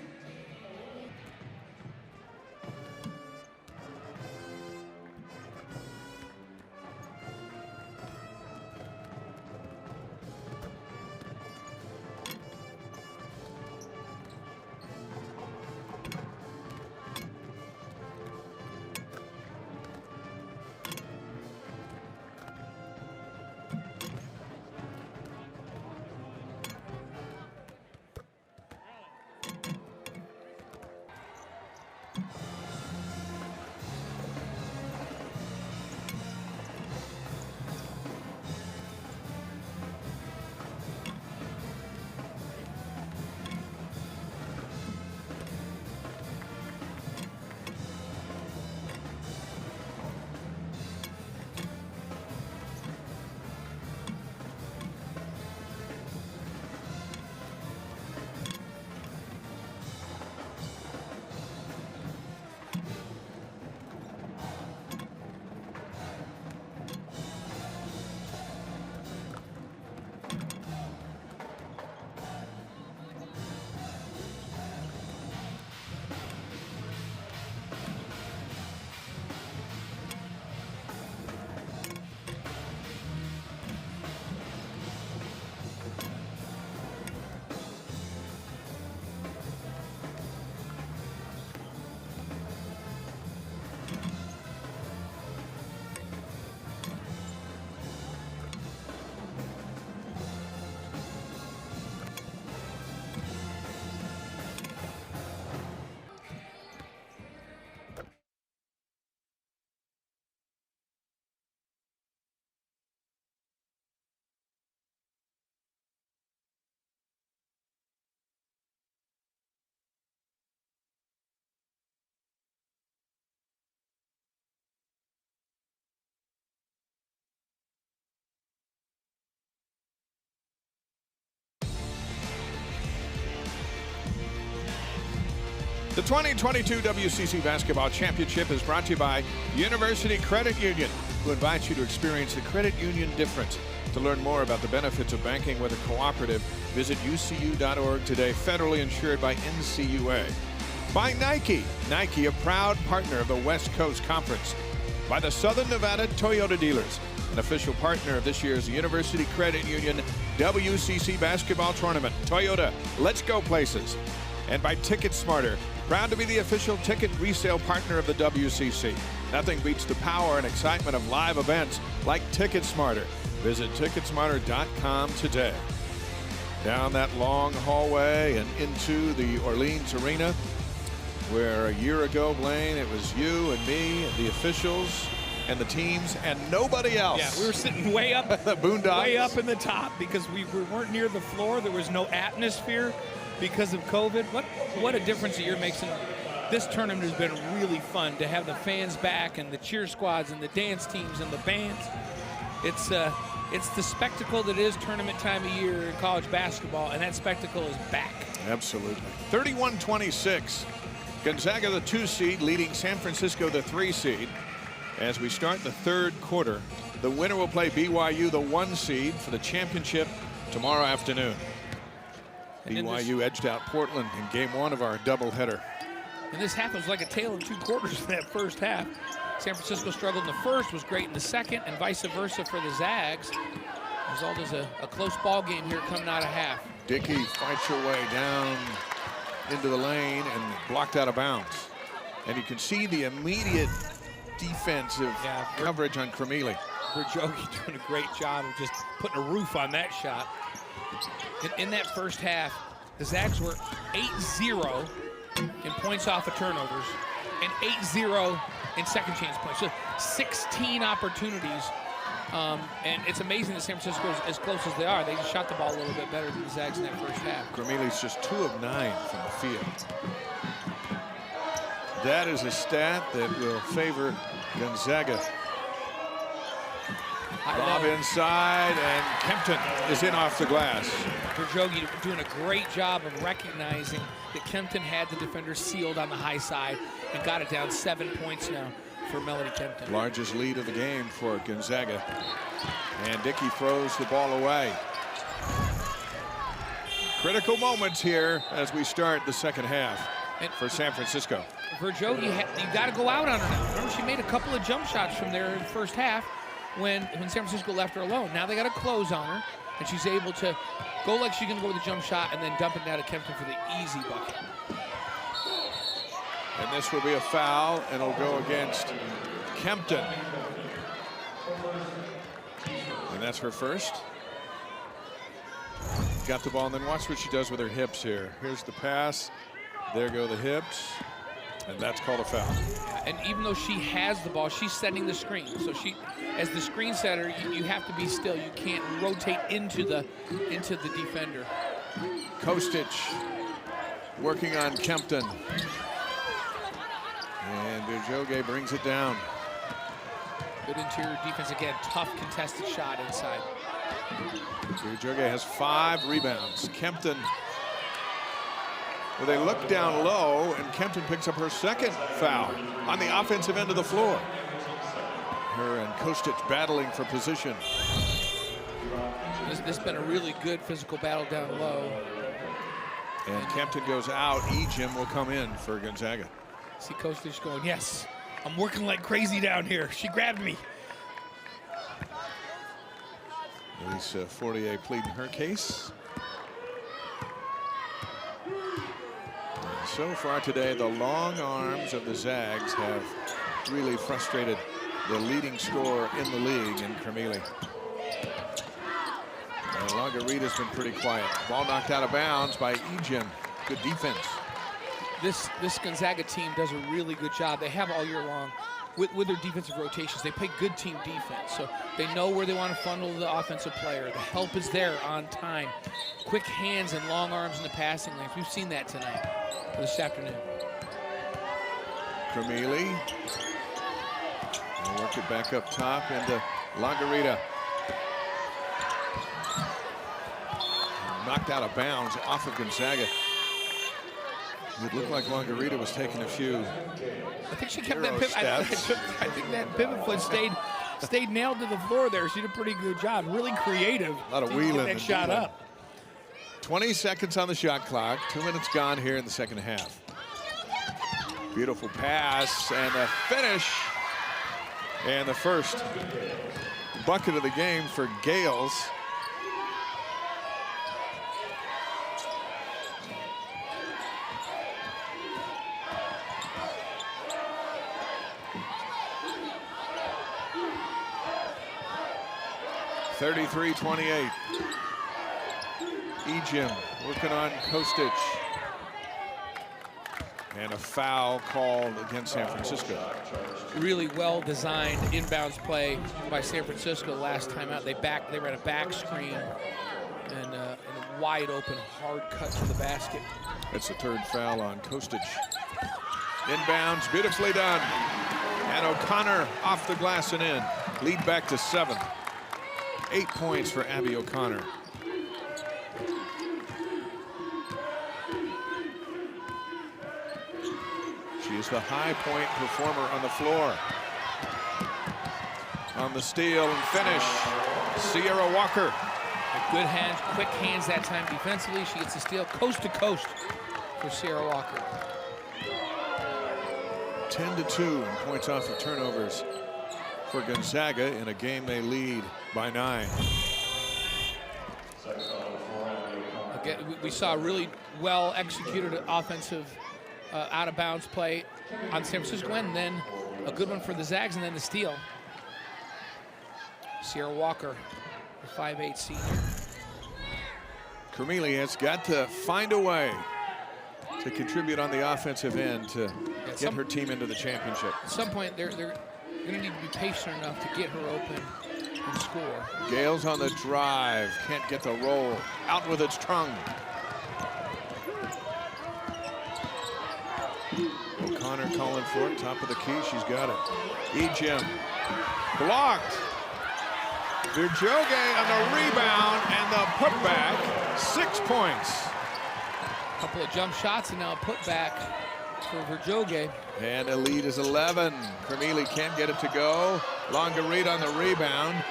The 2022 WCC Basketball Championship is brought to you by University Credit Union, who invites you to experience the credit union difference. To learn more about the benefits of banking with a cooperative, visit ucu.org today, federally insured by NCUA. By Nike. Nike, a proud partner of the West Coast Conference. By the Southern Nevada Toyota Dealers, an official partner of this year's University Credit Union WCC Basketball Tournament. Toyota, let's go places. And by Ticket Smarter, proud to be the official ticket resale partner of the WCC. Nothing beats the power and excitement of live events like Ticket Smarter. Visit ticketsmarter.com today. Down that long hallway and into the Orleans Arena, where a year ago, Blaine, it was you and me, the officials, and the teams, and nobody else.
Yeah, we were sitting way up,
the Boondocks.
way up in the top because we weren't near the floor. There was no atmosphere because of COVID. What a difference a year makes. And this tournament has been really fun to have the fans back and the cheer squads and the dance teams and the bands. It's the spectacle that is tournament time of year in college basketball, and that spectacle is back.
Absolutely. 31-26. Gonzaga, the 2 seed, leading San Francisco, the 3 seed. As we start the third quarter, the winner will play BYU, the 1 seed, for the championship tomorrow afternoon. BYU edged out Portland in game 1 of our doubleheader.
And this half was like a tale of 2 quarters in that first half. San Francisco struggled in the first, was great in the second, and vice versa for the Zags. The result is a close ball game here coming out of half.
Dickey fights her way down into the lane and blocked out of bounds. And you can see the immediate defensive coverage on Cremili.
Verjogi doing a great job of just putting a roof on that shot. In that first half, the Zags were 8-0 in points off of turnovers and 8-0 in second chance points. So 16 opportunities. And it's amazing that San Francisco is as close as they are. They just shot the ball a little bit better than the Zags in that first half.
Cremili's just 2 of 9 from the field. That is a stat that will favor Gonzaga. Bob inside, and Kempton is in off the glass.
Verjogi doing a great job of recognizing that Kempton had the defender sealed on the high side and got it down 7 points now for Melody Kempton.
Largest lead of the game for Gonzaga. And Dickey throws the ball away. Critical moments here as we start the second half for San Francisco.
Verjogi, you got to go out on her now. Remember, she made a couple of jump shots from there in the first half when San Francisco left her alone. Now they got to close on her, and she's able to go like she's going to go with a jump shot and then dump it down to Kempton for the easy bucket.
And this will be a foul, and it'll go against Kempton. And that's her first. Got the ball, and then watch what she does with her hips here. Here's the pass. There go the hips. And that's called a foul.
And even though she has the ball, she's setting the screen. So she, as the screen setter, you have to be still. You can't rotate into the defender.
Kostic working on Kempton. And Verjogi brings it down.
Good interior defense again. Tough contested shot inside.
Verjogi has 5 rebounds. Kempton, well, they look down low, and Kempton picks up her second foul on the offensive end of the floor. Her and Kostic battling for position.
This has been a really good physical battle down low.
And Kempton goes out. Ejim will come in for Gonzaga.
See Kostic going, yes, I'm working like crazy down here. She grabbed me.
Lisa Fortier pleading her case. And so far today, the long arms of the Zags have really frustrated the leading scorer in the league in Cremili. And Longarita's been pretty quiet. Ball knocked out of bounds by Ejim. Good defense.
This Gonzaga team does a really good job. They have all year long with their defensive rotations. They play good team defense, so they know where they want to funnel the offensive player. The help is there on time. Quick hands and long arms in the passing lanes. We've seen that tonight, or this afternoon.
Cremili. Work it back up top into Longarita. Knocked out of bounds off of Gonzaga. It looked like Longarita was taking a few.
I think she kept that
Euro
pivot. I
steps.
think that pivot foot stayed nailed to the floor there. She did a pretty good job. Really creative.
A lot of
to
wheeling
get that
and
shot
dealing.
up.
20 seconds on the shot clock. 2 minutes gone here in the second half. Beautiful pass and a finish. And the first bucket of the game for Gales. (33-28). Ejim working on Kostic. And a foul called against San Francisco.
Really well-designed inbounds play by San Francisco last time out. They ran a back screen and a wide open hard cut to the basket.
That's the third foul on Kostic. Inbounds, beautifully done. And O'Connor off the glass and in. Lead back to 7. 8 points for Abby O'Connor. She is the high point performer on the floor. On the steal and finish, Sierra Walker.
Good hands, quick hands that time defensively. She gets the steal coast to coast for Sierra Walker.
10-2 in points off of turnovers for Gonzaga in a game they lead by 9.
Again, we saw really well executed offensive out of bounds play on San Francisco end, and then a good one for the Zags, and then the steal. Sierra Walker, the 5'8" senior.
Kermele has got to find a way to contribute on the offensive end to get her team into the championship.
At some point, they're going to need to be patient enough to get her open and score.
Gales on the drive, can't get the roll. Out with its Truong. O'Connor calling for it, top of the key, she's got it. Ejim, blocked. Virjoge on the rebound and the putback, 6 points.
A couple of jump shots and now a putback for Virjoge.
And the lead is 11. Kermele can't get it to go. Longarita on the rebound.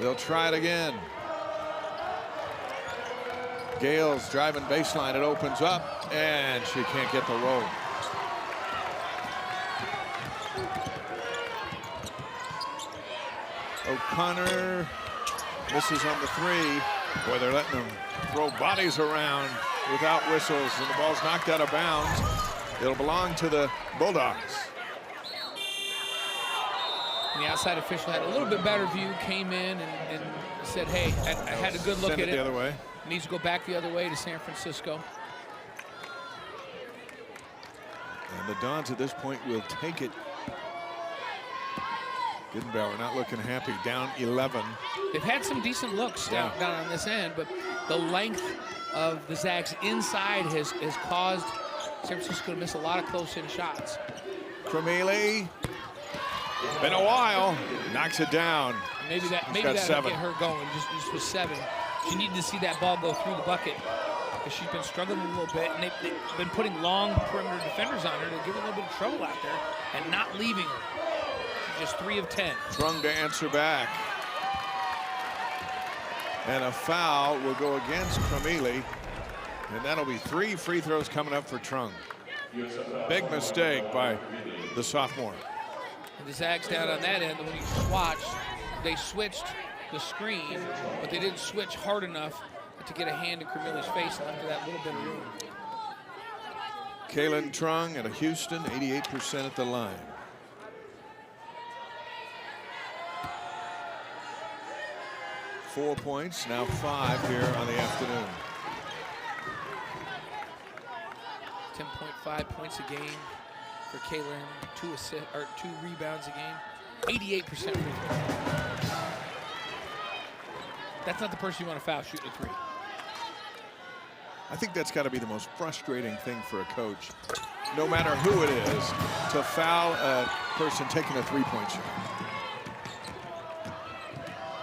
They'll try it again. Gales driving baseline, it opens up, and she can't get the roll. O'Connor misses on the 3. Boy, they're letting them throw bodies around without whistles, and the ball's knocked out of bounds. It'll belong to the Bulldogs.
And the outside official had a little bit better view, came in and said, hey, I had a good look
Send
at
it the other way.
Needs to go back the other way to San Francisco.
And the Dons at this point will take it. Gittenbauer not looking happy, down 11.
They've had some decent looks down on this end, but the length of the Zags inside has caused San Francisco to miss a lot of close-in shots.
Kermele, been a while, knocks it down.
Maybe that'll get her going, just with 7. She needed to see that ball go through the bucket because she's been struggling a little bit, and they've been putting long perimeter defenders on her to give her a little bit of trouble out there and not leaving her. She's just 3 of 10.
Truong to answer back. And a foul will go against Kermele, and that'll be 3 free throws coming up for Truong. Big mistake by the sophomore.
And the Zags down on that end, when you watch, they switched the screen, but they didn't switch hard enough to get a hand in Kermele's face and left her that little bit of room.
Kaylynne Truong at Houston, 88% at the line. Four points, now 5 here on the afternoon.
10.5 points a game for Kaylynne, 2 rebounds a game, 88% free throw. That's not the person you want to foul shooting a 3.
I think that's got to be the most frustrating thing for a coach, no matter who it is, to foul a person taking a 3-point shot.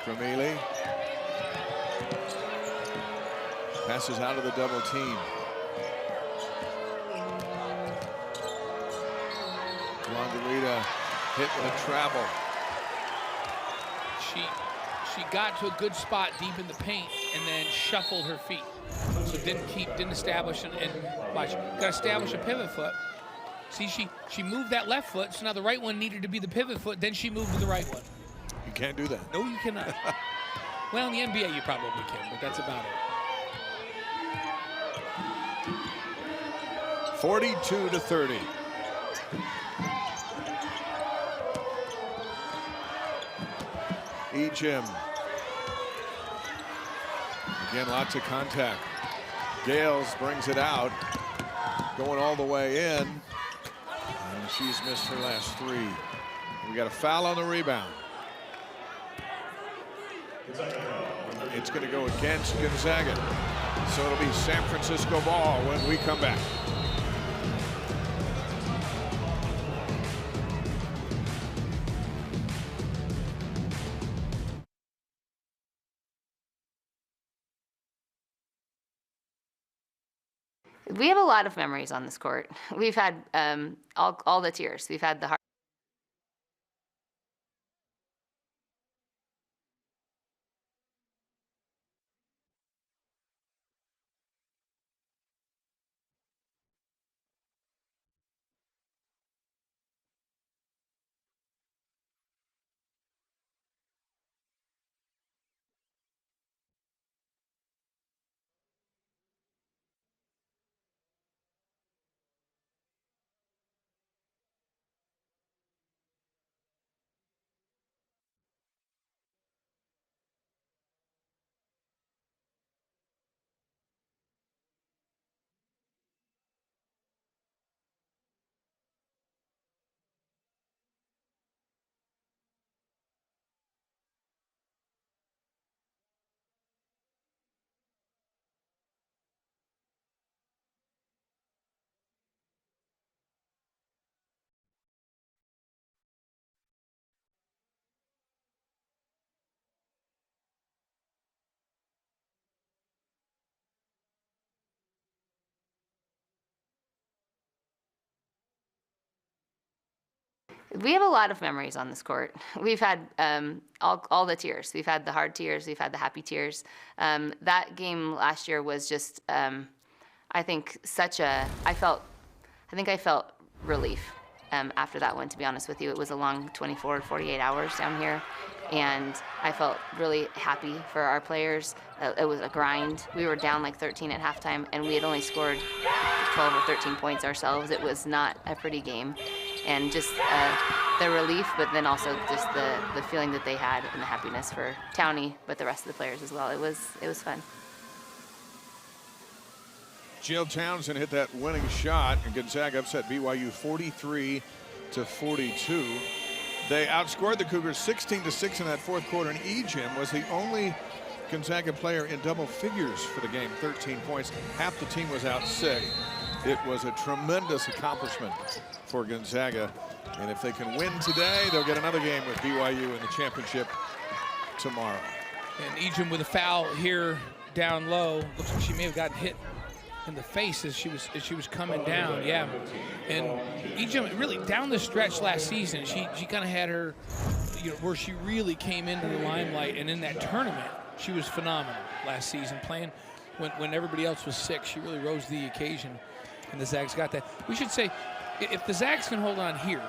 Kermele passes out of the double team. Longarita hit with a travel.
She got to a good spot deep in the paint and then shuffled her feet. So didn't establish and watch. Got to establish a pivot foot. See, she moved that left foot, so now the right one needed to be the pivot foot, then she moved to the right one.
You can't do that.
No, you cannot. Well, in the NBA you probably can, but that's about it.
42-30. Ejim. Again, lots of contact. Gales brings it out, going all the way in. And she's missed her last three. We got a foul on the rebound. It's going to go against Gonzaga. So it'll be San Francisco ball when we come back.
We have a lot of memories on this court. We've had all the tiers. We've had the hard. We have a lot of memories on this court. We've had all the tiers. We've had the hard tiers. We've had the happy tiers. That game last year was just, I think, I felt relief after that one, to be honest with you. It was a long 24, 48 hours down here, and I felt really happy for our players. It was a grind. We were down like 13 at halftime, and we had only scored 12 or 13 points ourselves. It was not a pretty game. And just the relief, but then also just the feeling that they had and the happiness for Townie, but the rest of the players as well. It was fun.
Jill Townsend hit that winning shot, and Gonzaga upset BYU 43-42. They outscored the Cougars 16-6 in that fourth quarter, and Ejim was the only Gonzaga player in double figures for the game, 13 points. Half the team was out sick. It was a tremendous accomplishment for Gonzaga, and if they can win today, they'll get another game with BYU in the championship tomorrow.
And Ejim with a foul here down low. Looks like she may have gotten hit in the face as she was coming down. Yeah, and Ejim really down the stretch last season, she kind of had her, where she really came into the limelight, and in that tournament she was phenomenal last season, playing when everybody else was sick. She really rose to the occasion, and the Zags got that. We should say, if the Zags can hold on here,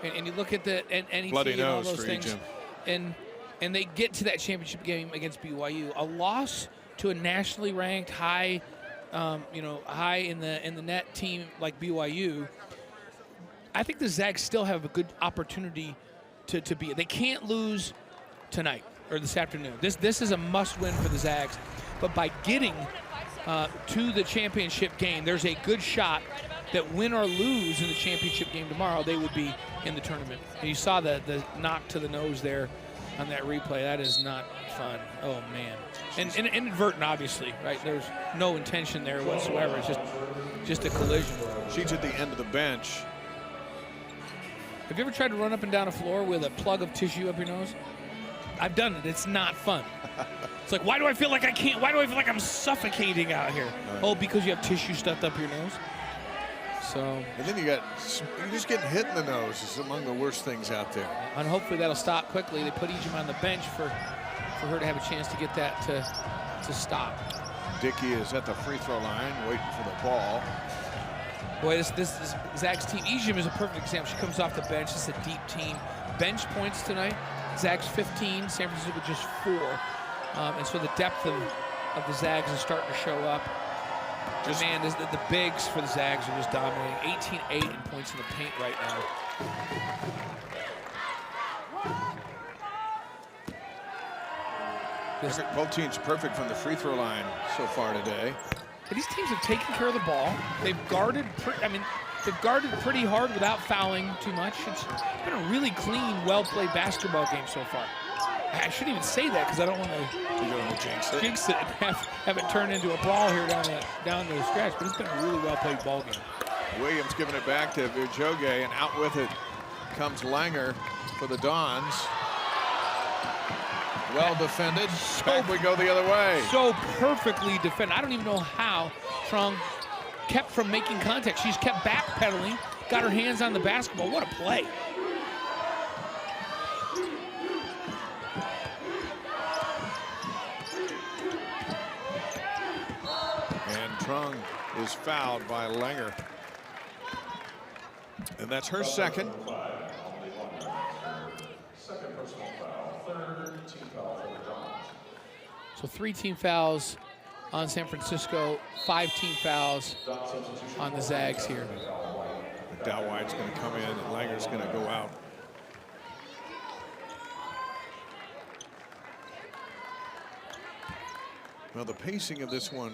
and you look at the NET
bloody
and all
nose
those
for
things,
Ejim.
and they get to that championship game against BYU, a loss to a nationally ranked high in the net team like BYU, I think the Zags still have a good opportunity to be. They can't lose tonight or this afternoon. This is a must-win for the Zags. But by getting to the championship game, there's a good shot that win or lose in the championship game tomorrow, they would be in the tournament. And you saw the knock to the nose there on that replay. That is not fun. Oh, man. And inadvertent, obviously, right? There's no intention there whatsoever. It's just a collision.
She's at the end of the bench.
Have you ever tried to run up and down a floor with a plug of tissue up your nose? I've done it. It's not fun. It's like, why do I feel like I can't? Why do I feel like I'm suffocating out here? Right. Oh, because you have tissue stuffed up your nose? So,
And then you're just getting hit in the nose is among the worst things out there.
and hopefully that'll stop quickly. They put Ejim on the bench for her to have a chance to get that to stop.
Dickey is at the free throw line waiting for the ball.
Boy, this Zag's team. Ejim is a perfect example. She comes off the bench. It's a deep team. Bench points tonight. Zag's 15, San Francisco just 4. And so the depth of the Zags is starting to show up. Just, man, the bigs for the Zags are just dominating. 18-8 in points in the paint right now.
Both teams perfect from the free throw line so far today.
These teams have taken care of the ball. They've guarded. They've guarded pretty hard without fouling too much. It's been a really clean, well-played basketball game so far. I shouldn't even say that because I don't want to jinx it and have it turn into a brawl here down the stretch. But it's been a really well-played ball game.
Williams giving it back to Virjoge, and out with it comes Langer for the Dons. Well defended. Back we go the other way.
So perfectly defended. I don't even know how Truong kept from making contact. She's kept backpedaling, got her hands on the basketball. What a play.
And Truong is fouled by Langer. And that's her second.
Second personal foul, third team foul for the Dons.
So 3 team fouls on San Francisco, 5 team fouls on the Zags here.
Dow White's going to come in, and Langer's going to go out. Well, the pacing of this one,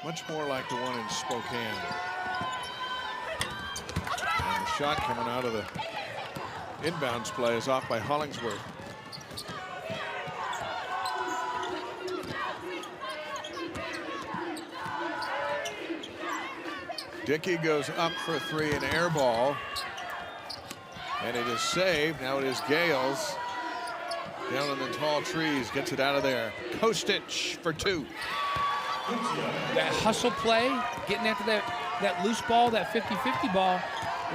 much more like the one in Spokane. And the shot coming out of the inbounds play is off by Hollingsworth. Dickey goes up for a 3, an air ball. And it is saved. Now it is Gales. Down in the tall trees, gets it out of there. Kostic for 2.
That hustle play, getting after that loose ball, that 50-50 ball,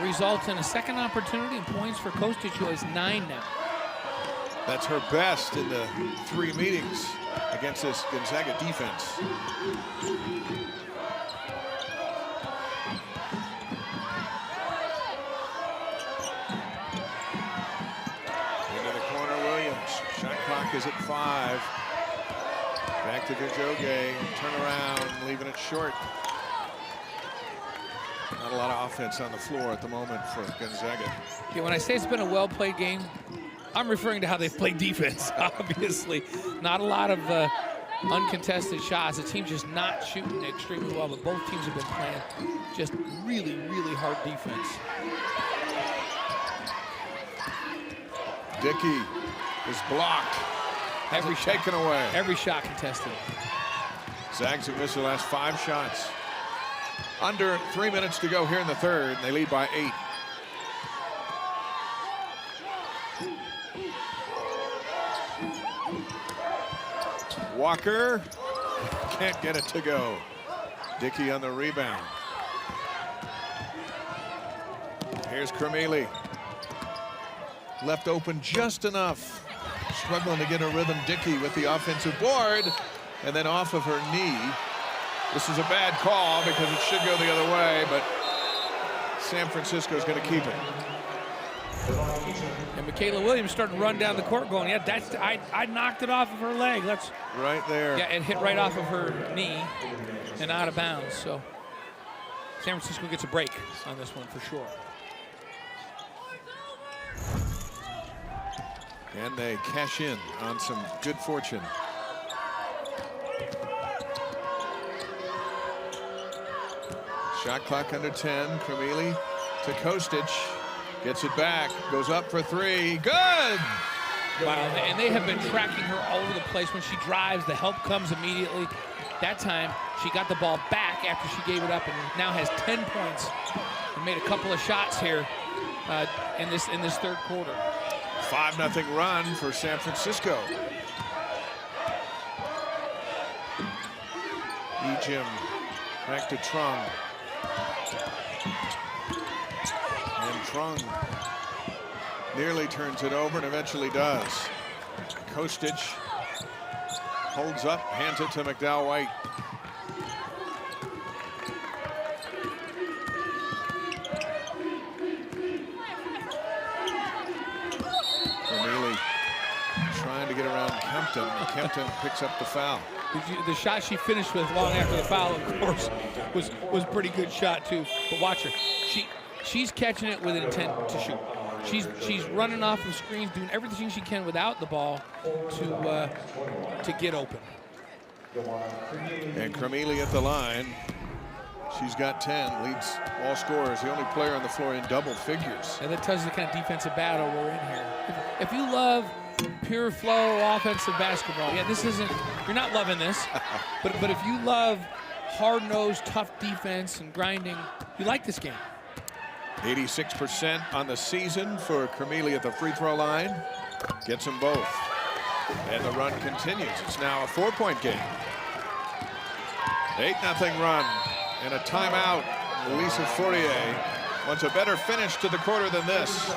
results in a second opportunity and points for Kostic, who has 9 now.
That's her best in the 3 meetings against this Gonzaga defense. Shot clock is at 5. Back to Virjoge. Turn around, leaving it short. Not a lot of offense on the floor at the moment for Gonzaga.
Yeah, when I say it's been a well-played game, I'm referring to how they've played defense, obviously. Not a lot of uncontested shots. The team's just not shooting extremely well, but both teams have been playing just really, really hard defense.
Dickey is blocked.
Every shot
taken away.
Every shot contested.
Zags have missed the last 5 shots. Under 3 minutes to go here in the third, and they lead by 8. Walker can't get it to go. Dickey on the rebound. Here's Cremeli. Left open just enough. Struggling to get a rhythm. Dickey with the offensive board, and then off of her knee. This is a bad call because it should go the other way, but San Francisco's going to keep it.
And Michaela Williams started to run down the court going, yeah, that's I knocked it off of her leg. That's
right there.
Yeah, it hit right off of her knee and out of bounds. So San Francisco gets a break on this one for sure.
And they cash in on some good fortune. Shot clock under 10. Cremeli to Kostic. Gets it back. Goes up for 3. Good!
Wow, and they have been tracking her all over the place. When she drives, the help comes immediately. That time, she got the ball back after she gave it up and now has 10 points and made a couple of shots here in this third quarter.
5-0 run for San Francisco. Ejim back to Truong. Truong nearly turns it over and eventually does. Kostic holds up, hands it to McDowell-White. Vermeely trying to get around Kempton. Kempton picks up the foul.
The shot she finished with long after the foul, of course, was a pretty good shot too. But watch her. She's catching it with intent to shoot. She's running off of screens, doing everything she can without the ball to get open.
And Cremili at the line. She's got 10, leads all scorers, the only player on the floor in double figures.
And that tells you the kind of defensive battle we're in here. If you love pure flow offensive basketball, yeah, this isn't, you're not loving this. but if you love hard-nosed, tough defense and grinding, you like this game.
86% on the season for Cremili at the free throw line. Gets them both. And the run continues. It's now a 4-point game. 8-0 run. And a timeout. Lisa Fourier wants a better finish to the quarter than this.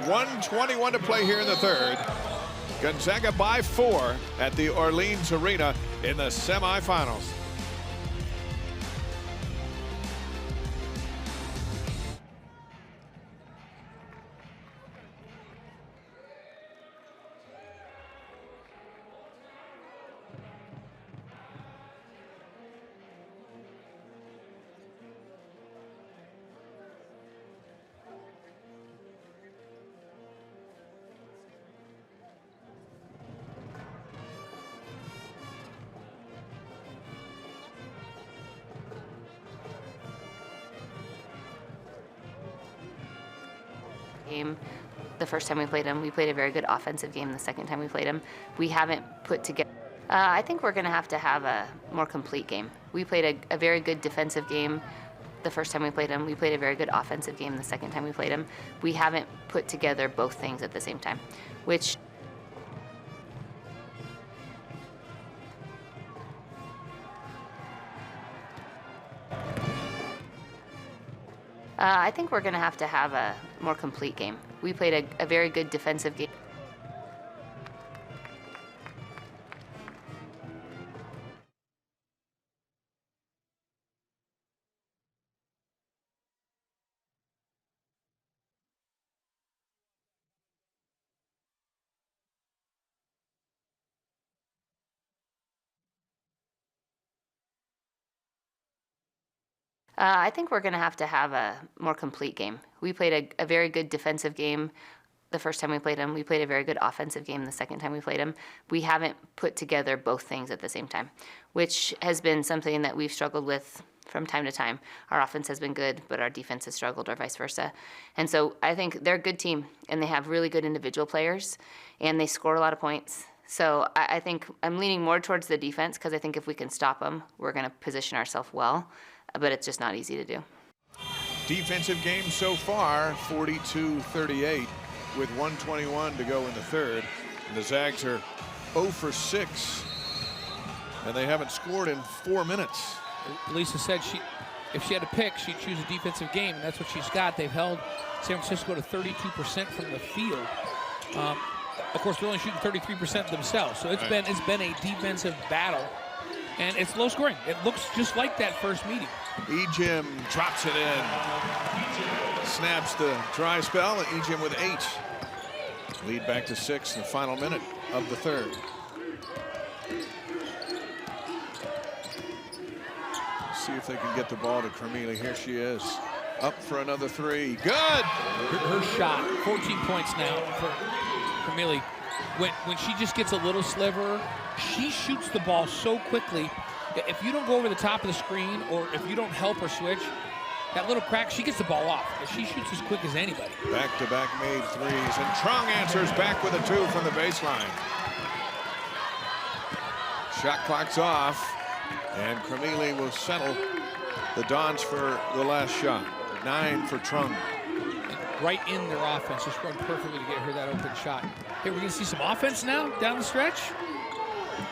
1:21 to play here in the third. Gonzaga by 4 at the Orleans Arena in the semifinals.
Game. The first time we played them, we played a very good offensive game. The second time we played them, we haven't put together. I think we're going to have a more complete game. We played a very good defensive game. The first time we played them, we played a very good offensive game. The second time we played them, we haven't put together both things at the same time, which I think we're going to have a more complete game. We played a very good defensive game. I think we're going to have a more complete game. We played a very good defensive game. The first time we played them, we played a very good offensive game. The second time we played them, we haven't put together both things at the same time, which has been something that we've struggled with from time to time. Our offense has been good, but our defense has struggled, or vice versa. And so I think they're a good team, and they have really good individual players, and they score a lot of points. So I think I'm leaning more towards the defense, because I think if we can stop them, we're going to position ourselves well. But it's just not easy to do.
Defensive game so far, 42-38, with 1:21 to go in the third. And the Zags are 0 for 6, and they haven't scored in 4 minutes.
Lisa said if she had to pick, she'd choose a defensive game, and that's what she's got. They've held San Francisco to 32% from the field. Of course, they're only shooting 33% themselves, so it's been a defensive battle. And it's low scoring. It looks just like that first meeting.
Ejim drops it in. Snaps the dry spell, and Ejim with 8. Lead back to 6 in the final minute of the third. See if they can get the ball to Cremili. Here she is. Up for another 3. Good!
Her shot, 14 points now for Cremili. When she just gets a little sliver, she shoots the ball so quickly. If you don't go over the top of the screen, or if you don't help her switch, that little crack, she gets the ball off. She shoots as quick as anybody.
Back-to-back made 3s, and Truong answers back with a 2 from the baseline. Shot clock's off, and Cremili will settle the Dons for the last shot. 9 for Truong.
Right in their offense, just run perfectly to get her that open shot. Hey, we're going to see some offense now down the stretch.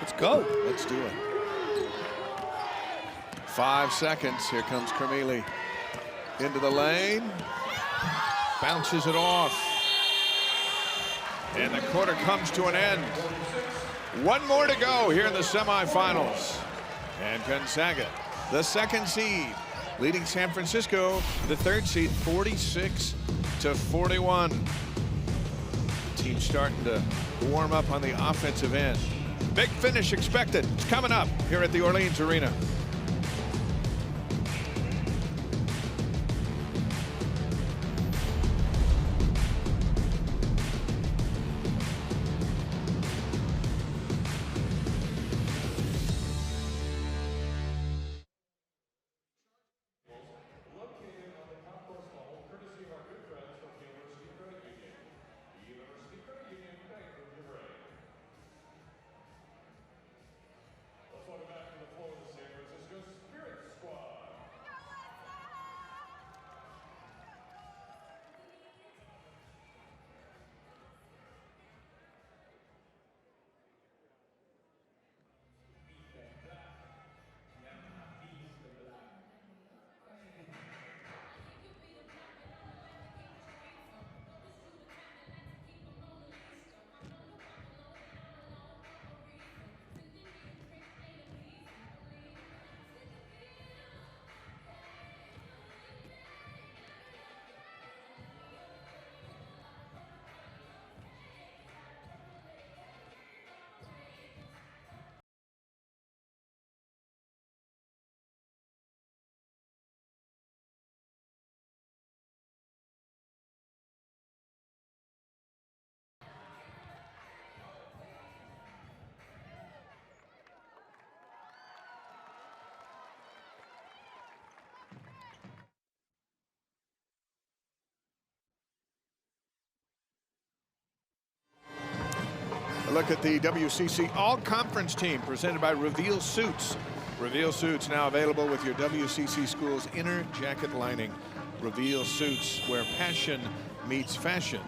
Let's go.
Let's do it. 5 seconds. Here comes Cremili into the lane. bounces it off. And the quarter comes to an end. One more to go here in the semifinals. And Gonzaga, the 2nd seed, leading San Francisco, the 3rd seed, 46-41. The team starting to warm up on the offensive end. Big finish expected. It's coming up here at the Orleans Arena.
Located on the concourse level, courtesy of our good friends from the University Credit Union. The University Credit Union Bank of your brain. Let's welcome back to the floor of the San Francisco Spirit Squad.
A look at the WCC All-Conference team presented by Reveal Suits. Reveal Suits now available with your WCC school's inner jacket lining. Reveal Suits, where passion meets fashion.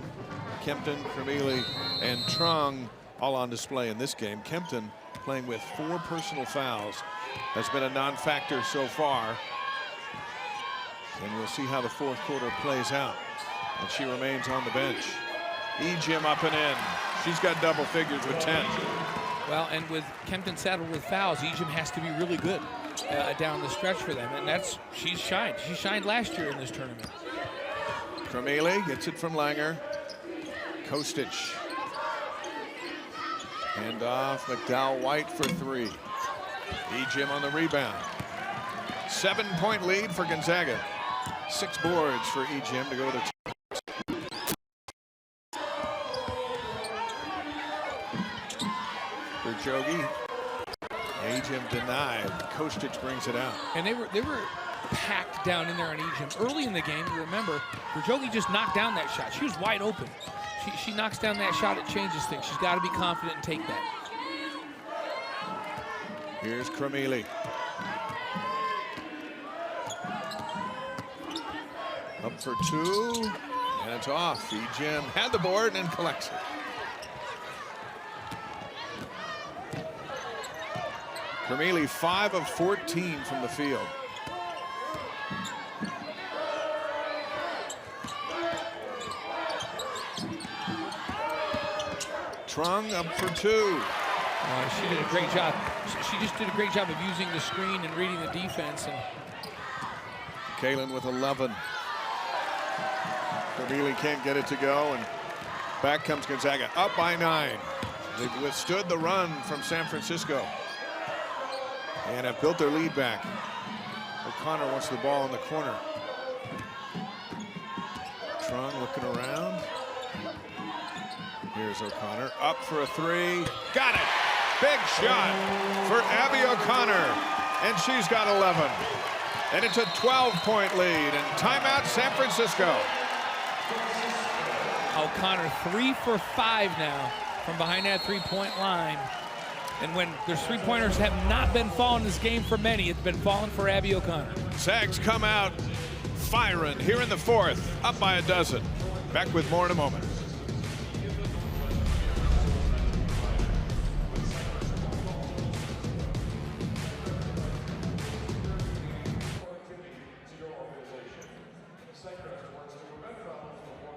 Kempton, Cremeli, and Truong all on display in this game. Kempton playing with 4 personal fouls has been a non-factor so far. And we'll see how the 4th quarter plays out. And she remains on the bench. Ejim up and in. She's got double figures with 10.
Well, and with Kempton saddled with fouls, Ejim has to be really good down the stretch for them, and she's shined. She shined last year in this tournament.
Cremeli gets it from Langer. Kostic. Hand off, McDowell White for 3. Ejim on the rebound. 7-point lead for Gonzaga. 6 boards for Ejim to go to the Jogi. Ejim denied. Kostic brings it out.
And they were packed down in there on Ejim. Early in the game, you remember, Jogi just knocked down that shot. She was wide open. She knocks down that shot, it changes things. She's got to be confident and take that.
Here's Cremeli. Up for 2, and it's off. Ejim had the board and collects it. Cremeli 5 of 14 from the field. Truong up for 2.
She did a great job. She just did a great job of using the screen and reading the defense. And
Kaylynne with 11. Cremeli can't get it to go, and back comes Gonzaga, up by 9. They've withstood the run from San Francisco and have built their lead back. O'Connor wants the ball in the corner. Truong looking around. Here's O'Connor, up for a 3. Got it! Big shot for Abby O'Connor, and she's got 11. And it's a 12-point lead, and timeout San Francisco.
O'Connor 3 for 5 now from behind that three-point line. And when there's three-pointers have not been falling this game for many, it's been falling for Abby O'Connor.
Zags come out firing here in the 4th, up by a dozen. Back with more in a moment.
To your organization. Cypress works to prevent problems before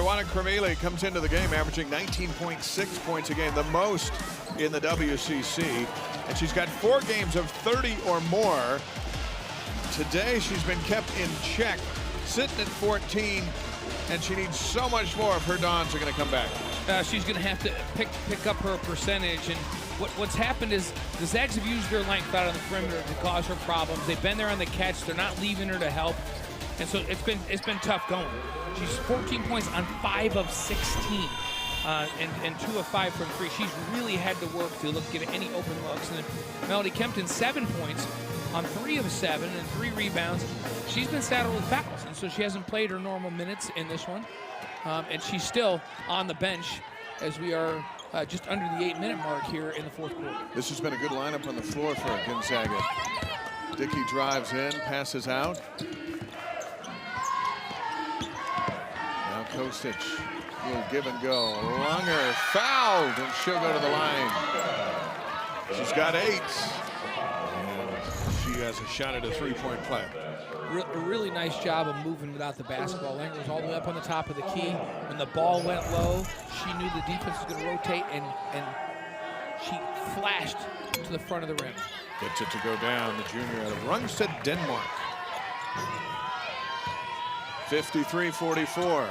Joanna Cremeli comes into the game averaging 19.6 points a game, the most in the WCC. And she's got 4 games of 30 or more. Today, she's been kept in check, sitting at 14, and she needs so much more if her Dons are going to come back.
She's going to have to pick up her percentage. And what's happened is the Zags have used their length out on the perimeter to cause her problems. They've been there on the catch. They're not leaving her to help. And so it's been tough going. She's 14 points on 5 of 16. And 2 of 5 from 3. She's really had to work to get any open looks. And then Melody Kempton, 7 points on 3 of 7 and 3 rebounds. She's been saddled with fouls, and so she hasn't played her normal minutes in this one. And she's still on the bench as we are just under the 8-minute mark here in the 4th quarter.
This has been a good lineup on the floor for Gonzaga. Dickey drives in, passes out. Now Kostic will give and go. Lunger fouled, and she'll go to the line. She's got 8. And she has a shot at a 3-point play.
A really nice job of moving without the basketball. Langer was all the way up on the top of the key. When the ball went low, she knew the defense was going to rotate, and she flashed to the front of the rim.
Gets it to go down, the junior out of Rungsted, Denmark. 53-44.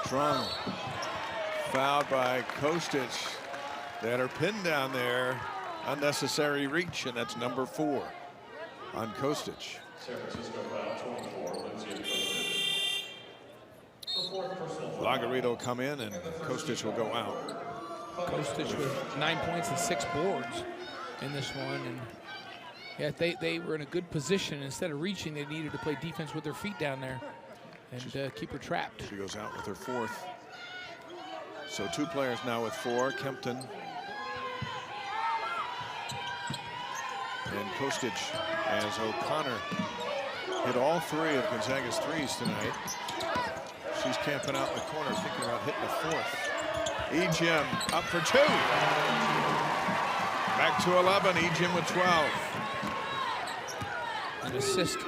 Truong fouled by Kostic. They had her pinned down there. Unnecessary reach, and that's number 4 on Kostic.
San Francisco foul 24, Lucija Kostic. The 4th personal foul.
Lagarito will come in, and Kostic will go out.
Kostic with 9 points and 6 boards in this one. And yeah, they were in a good position. Instead of reaching, they needed to play defense with their feet down there and keep her trapped.
She goes out with her 4th. So 2 players now with 4, Kempton and Kostic, as O'Connor hit all 3 of Gonzaga's 3s tonight. She's camping out in the corner, thinking about hitting a 4th. Ejim up for 2. Back to 11, Ejim with 12.
An assist.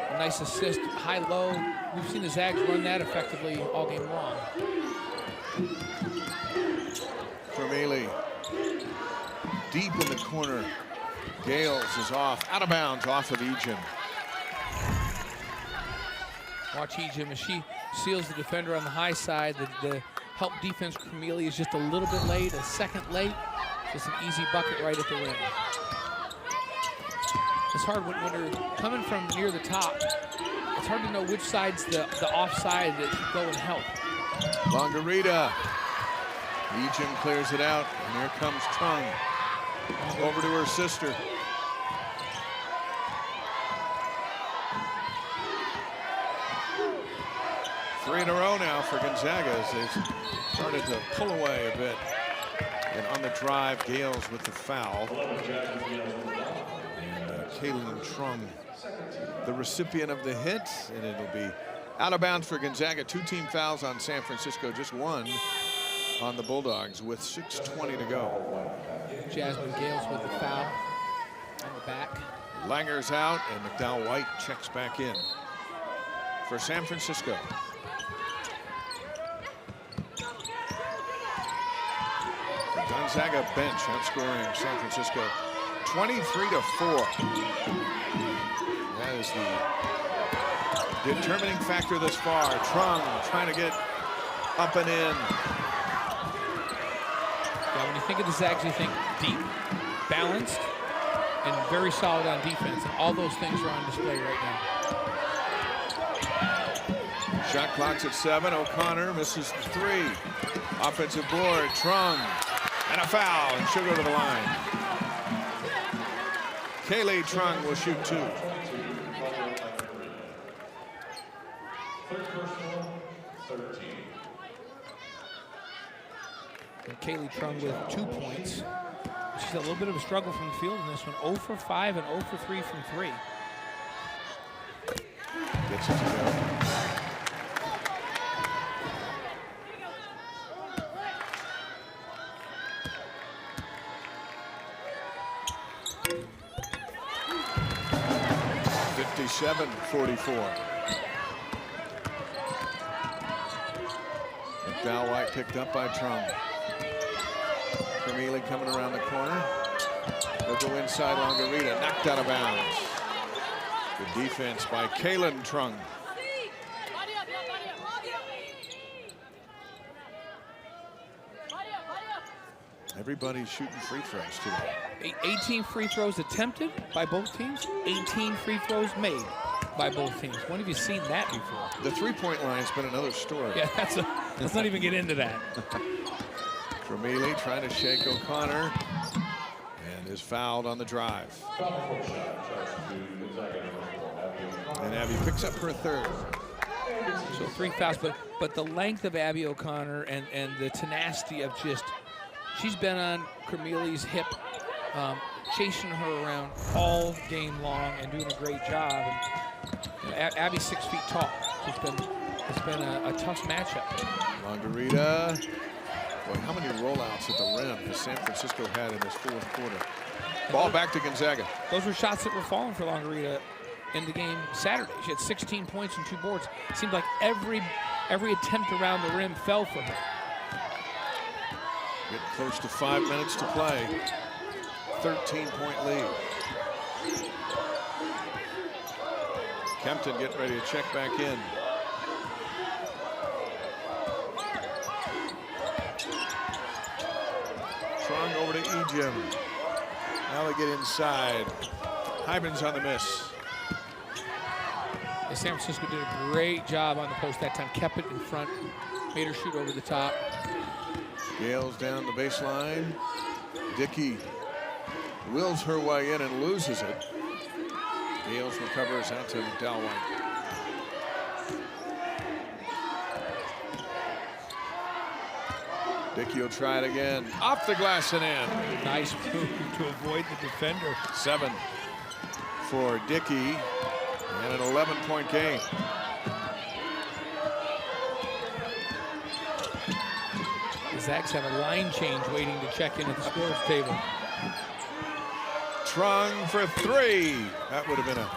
A nice assist, high-low. We've seen the Zags run that effectively all game long.
Cremeli deep in the corner. Gales is off, out of bounds, off of Ejim.
Watch Ejim as she seals the defender on the high side. The help defense, Cremeli, is just a little bit late, a second late. Just an easy bucket right at the rim. It's hard when they're coming from near the top. It's hard to know which side's the offside that should go and help.
Longarita. Ejim clears it out, and here comes Truong. Over to her sister. Three in a row now for Gonzaga as they've started to pull away a bit. And on the drive, Gales with the foul. Kaylynne Truong, the recipient of the hit, and it'll be out of bounds for Gonzaga. 2 team fouls on San Francisco, just 1 on the Bulldogs with 6:20 to go.
Jasmine Gales with the foul on the back.
Langer's out, and McDowell White checks back in for San Francisco. The Gonzaga bench outscoring San Francisco 23-4. That is the determining factor thus far. Truong trying to get up and in.
Yeah, when you think of the Zags, you think deep, balanced, and very solid on defense. And all those things are on display right now.
Shot clock's at 7. O'Connor misses 3. Offensive board. Truong. And a foul, and she'll go to the line. Kaylynne Truong will shoot 2.
And Kaylynne Truong with 2 points. She's a little bit of a struggle from the field in this one. 0 for 5 and 0 for 3 from 3.
Gets it to go. 57-44. McDowell White picked up by Truong. Cremili coming around the corner. They'll go inside. Longarita knocked out of bounds. Good defense by Kaylynne Truong. Everybody's shooting free throws today.
18 free throws attempted by both teams, 18 free throws made by both teams. When have you seen that before?
The three-point line's been another story.
Yeah, let's not even get into that.
Cremili trying to shake O'Connor and is fouled on the drive. And Abby picks up her third.
So 3 fouls, but the length of Abby O'Connor and the tenacity of just, she's been on Cremili's hip, chasing her around all game long and doing a great job. And, you know, Abby's 6 feet tall. It's been a tough matchup.
Longarita. Boy, how many rollouts at the rim has San Francisco had in this fourth quarter? Ball back to Gonzaga.
Those were shots that were falling for Longarita in the game Saturday. She had 16 points and 2 boards. It seemed like every attempt around the rim fell for her.
Getting close to 5 minutes to play. 13-point lead. Kempton getting ready to check back in. Truong over to Ejim. Now they get inside. Hyman's on the miss.
Yeah, San Francisco did a great job on the post that time. Kept it in front. Made her shoot over the top.
Gales down the baseline. Dickey wills her way in and loses it. Gales recovers out to McDowell White. Dickey will try it again. Off the glass and in.
Nice move to avoid the defender.
7 for Dickey and an 11-point game.
The Zags have a line change waiting to check in at the scores table.
Truong for 3. That would have been a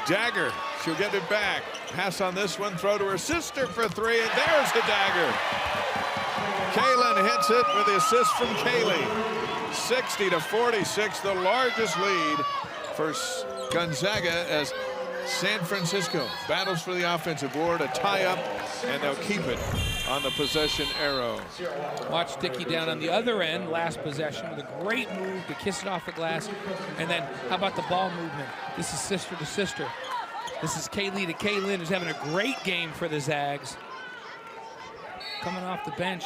dagger. She'll get it back. Pass on this one, throw to her sister for 3, and there's the dagger. Kaylynne hits it with the assist from Kaylee. 60-46, the largest lead for Gonzaga as San Francisco battles for the offensive board, a tie-up, and they'll keep it on the possession arrow.
Watch Dickey down on the other end, last possession, with a great move to kiss it off the glass. And then, how about the ball movement? This is sister to sister. This is Kaylee to Kaylynne, who's having a great game for the Zags. Coming off the bench,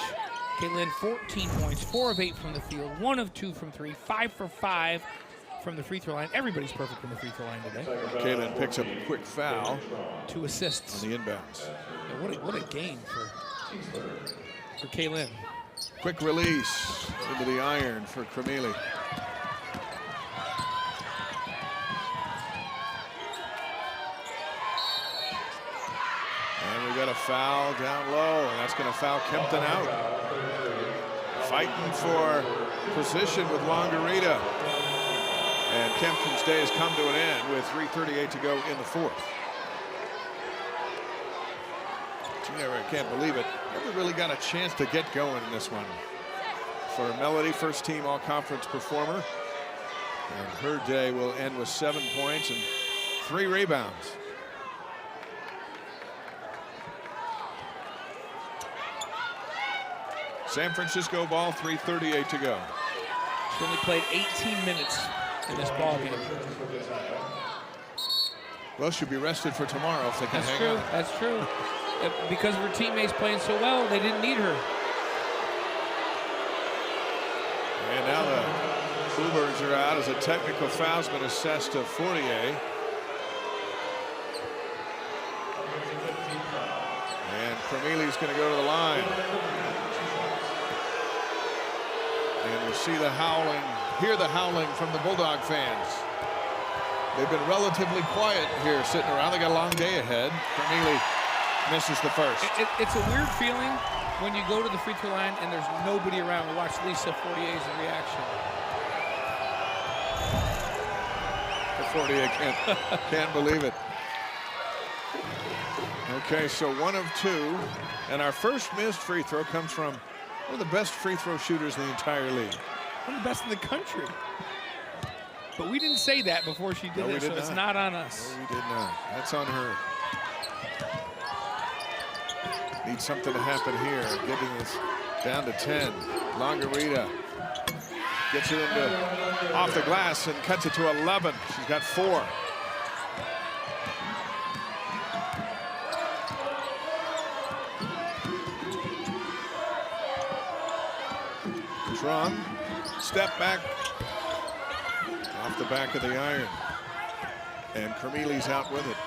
Kaylynne 14 points, 4 of 8 from the field, 1 of 2 from 3, 5 for 5 from the free throw line. Everybody's perfect from the free throw line today.
Kaylynne picks up a quick foul.
2 assists.
On the inbounds.
Yeah, what a game for Kaylynne.
Quick release into the iron for Cremili. And we got a foul down low, and that's going to foul Kempton out. Fighting for position with Longarita. And Kempton's day has come to an end with 3:38 to go in the fourth. I can't believe it. Never really got a chance to get going in this one. For Melody, first team all-conference performer. And her day will end with 7 points and 3 rebounds. San Francisco ball, 3:38 to go.
She only played 18 minutes in this ball game.
Well, she'll be rested for tomorrow if they can hang on.
That's true. Because of her teammates playing so well, they didn't need her.
And now the Bluebirds are out as a technical foul's been assessed to Fournier. And Cremili's going to go to the line. And we'll see the howling, hear the howling from the Bulldog fans. They've been relatively quiet here sitting around. They got a long day ahead. Cremili misses the first.
It's a weird feeling when you go to the free throw line and there's nobody around. We watch Lisa Fournier's reaction.
The 40. I can't believe it. Okay, so 1 of 2. And our first missed free throw comes from one of the best free throw shooters in the entire league.
One of the best in the country. But we didn't say that before she did it, so it's not on us.
No, we did not. That's on her. Needs something to happen here. Getting this down to 10. Longarita gets it into off the glass and cuts it to 11. She's got 4. Truong, step back, off the back of the iron, and Kremili's out with it.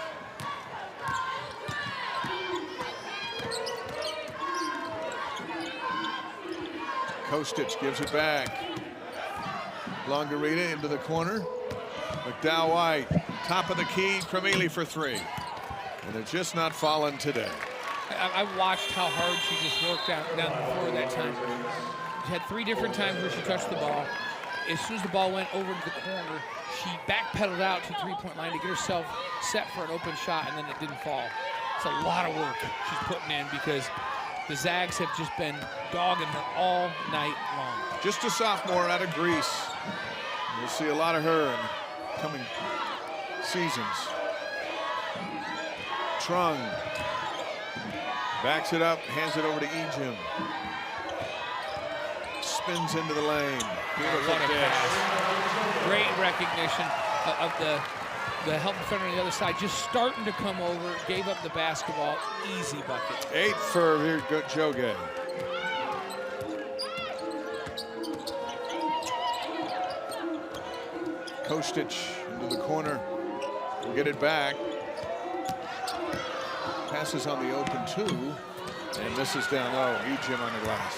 Kostic gives it back. Longarita into the corner. McDowell White, top of the key, Kremili for 3. And it's just not fallen today.
I watched how hard she just worked down the floor that time. She had 3 different times where she touched the ball. As soon as the ball went over to the corner, she backpedaled out to three-point line to get herself set for an open shot, and then it didn't fall. It's a lot of work she's putting in because the Zags have just been dogging her all night long.
Just a sophomore out of Greece. We'll see a lot of her in coming seasons. Truong backs it up, hands it over to Ejim. Spins into the lane. Beautiful dish.
Great recognition of the help defender on the other side, just starting to come over, gave up the basketball, easy bucket.
8 for Joge. Kostic into the corner, will get it back. Passes on the open 2, and misses down low. Ejim on the glass.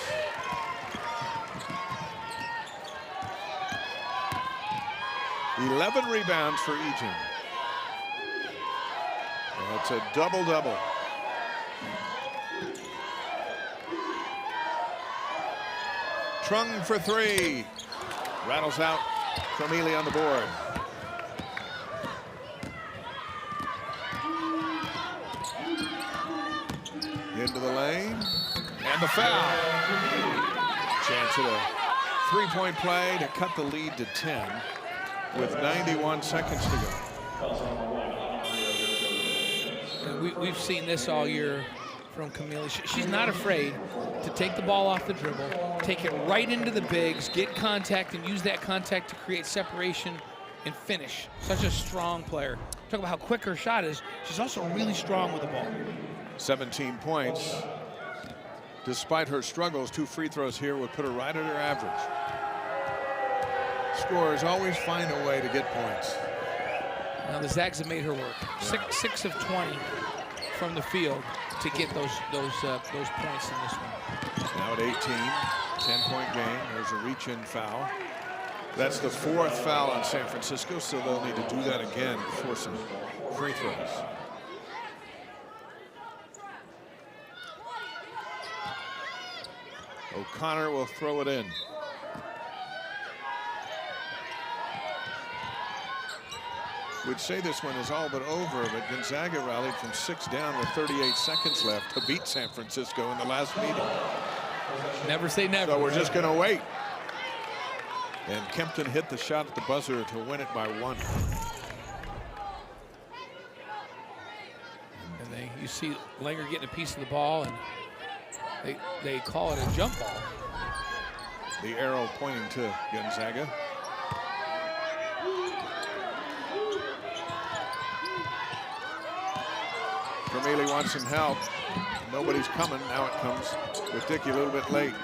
"11 rebounds for Ejim. That's a double-double. Truong for 3. Rattles out. Kremili on the board. Into the lane. And the foul. Chance at a 3-point play to cut the lead to 10 with 91 seconds to go.
We've seen this all year from Camille. She's not afraid to take the ball off the dribble, take it right into the bigs, get contact, and use that contact to create separation and finish. Such a strong player. Talk about how quick her shot is. She's also really strong with the ball.
17 points. Despite her struggles, 2 free throws here would put her right at her average. Scorers always find a way to get points.
Now the Zags have made her work. 6 of 20 from the field to get those points in this one.
Now at 18, 10-point game. There's a reach-in foul. That's the 4th foul on San Francisco, so they'll need to do that again for some free throws. O'Connor will throw it in. We'd say this one is all but over, but Gonzaga rallied from 6 down with 38 seconds left to beat San Francisco in the last meeting.
Never say never.
So we're just going to wait. And Kempton hit the shot at the buzzer to win it by 1.
And you see Langer getting a piece of the ball, and they call it a jump ball.
The arrow pointing to Gonzaga. Kremili wants some help. Nobody's coming. Now it comes with Dickey a little bit late.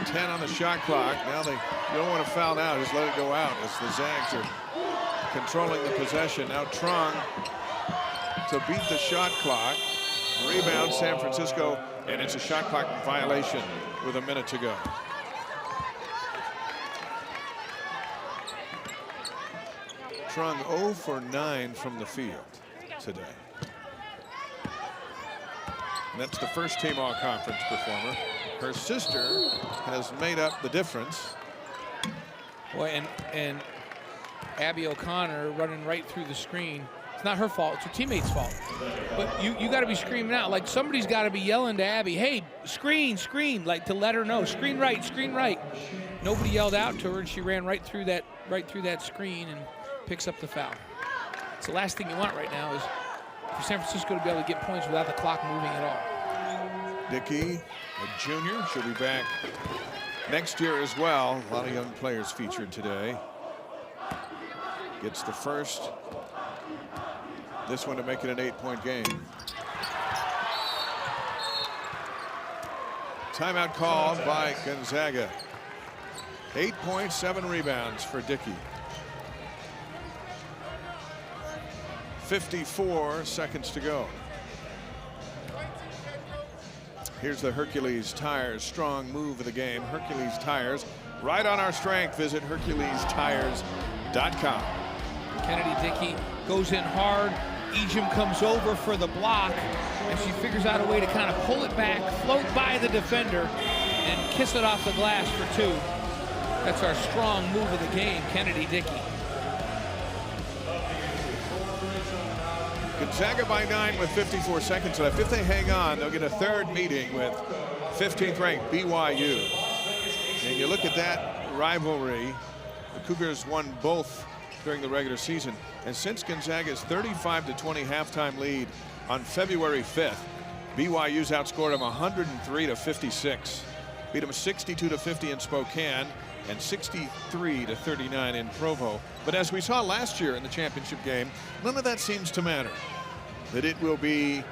10 on the shot clock. Now you don't want to foul now. Just let it go out as the Zags are controlling the possession. Now Truong to beat the shot clock. Rebound San Francisco, and it's a shot clock violation with a minute to go. Truong 0 for 9 from the field today. And that's the first team all-conference performer. Her sister has made up the difference.
Boy, and Abby O'Connor running right through the screen. It's not her fault, it's her teammate's fault. But you got to be screaming out. Like, somebody's got to be yelling to Abby, hey, screen, like, to let her know, screen right, screen right. Nobody yelled out to her, and she ran right through that screen and picks up the foul. It's the last thing you want right now is for San Francisco to be able to get points without the clock moving at all.
Dickey, a junior, she'll be back next year as well. A lot of young players featured today. Gets the first. This one to make it an 8-point game. Timeout called by Gonzaga. 8 points, 7 rebounds for Dickey. 54 seconds to go. Here's the Hercules Tires strong move of the game. Hercules Tires, right on our strength. Visit HerculesTires.com.
Kennedy Dickey goes in hard. Ejim comes over for the block, and she figures out a way to kind of pull it back, float by the defender, and kiss it off the glass for 2. That's our strong move of the game, Kennedy Dickey.
Gonzaga by 9 with 54 seconds left. If they hang on, they'll get a third meeting with 15th ranked BYU. And you look at that rivalry, the Cougars won both during the regular season. And since Gonzaga's 35-20 halftime lead on February 5th, BYU's outscored them 103-56. Beat them 62-50 in Spokane and 63-39 in Provo. But as we saw last year in the championship game, none of that seems to matter. That it will be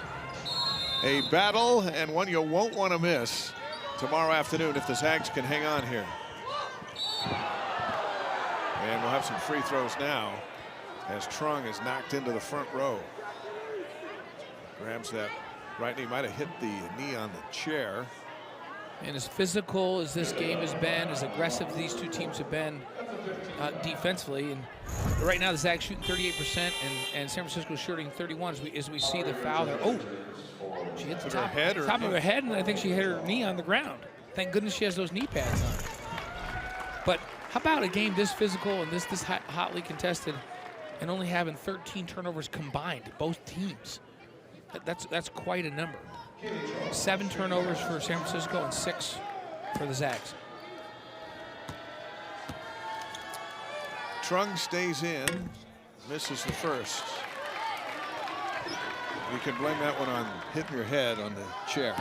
a battle and one you won't want to miss tomorrow afternoon if the Zags can hang on here. And we'll have some free throws now as Truong is knocked into the front row. Grabs that right knee, might have hit the knee on the chair.
And as physical as this game has been, as aggressive these two teams have been defensively, and right now the Zags shooting 38% and San Francisco shooting 31 as we see the foul there. Oh, she hit the top of her head, and I think she hit her knee on the ground. Thank goodness she has those knee pads on. But how about a game this physical and this hotly contested, and only having 13 turnovers combined, both teams? That's quite a number. 7 turnovers for San Francisco and 6 for the Zags.
Truong stays in, misses the first. You can blame that one on hitting your head on the chair.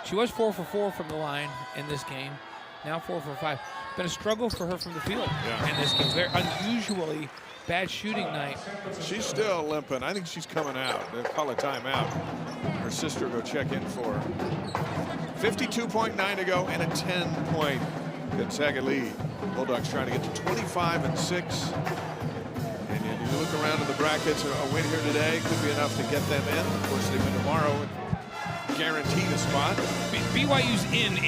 She was 4 for 4 from the line in this game. Now 4 for 5. Been a struggle for her from the field in this game. Very unusually bad shooting night.
She's still limping. I think she's coming out. They'll call a timeout. Her sister will go check in for her. 52.9 to go and a 10-point Gonzaga lead. Bulldogs trying to get to 25-6. And you look around at the brackets, a win here today could be enough to get them in. Of course, they win tomorrow and guarantee the spot.
BYU's in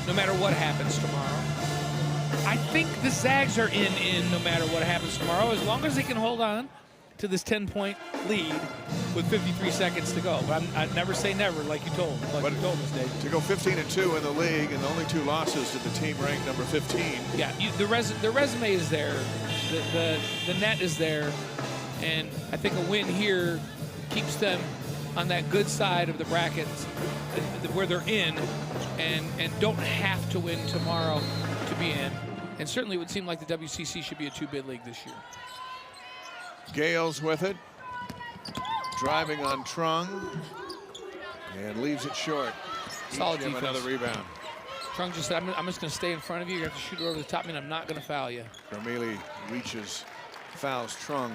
no matter what happens tomorrow. I think the Zags are in no matter what happens tomorrow, as long as they can hold on to this 10-point lead with 53 seconds to go. But I'd never say never, like you told us, Dave.
To go 15-2 in the league and only 2 losses to the team ranked number 15.
Yeah, the resume is there, the net is there, and I think a win here keeps them on that good side of the brackets where they're in, and don't have to win tomorrow to be in. And certainly it would seem like the WCC should be a 2-bid league this year.
Gales with it. Driving on Truong. And leaves it short.
Solid defense.
Another rebound.
Truong just said, I'm just going to stay in front of you. You have to shoot it over the top, and I'm not going to foul you.
Gramili reaches, fouls Truong.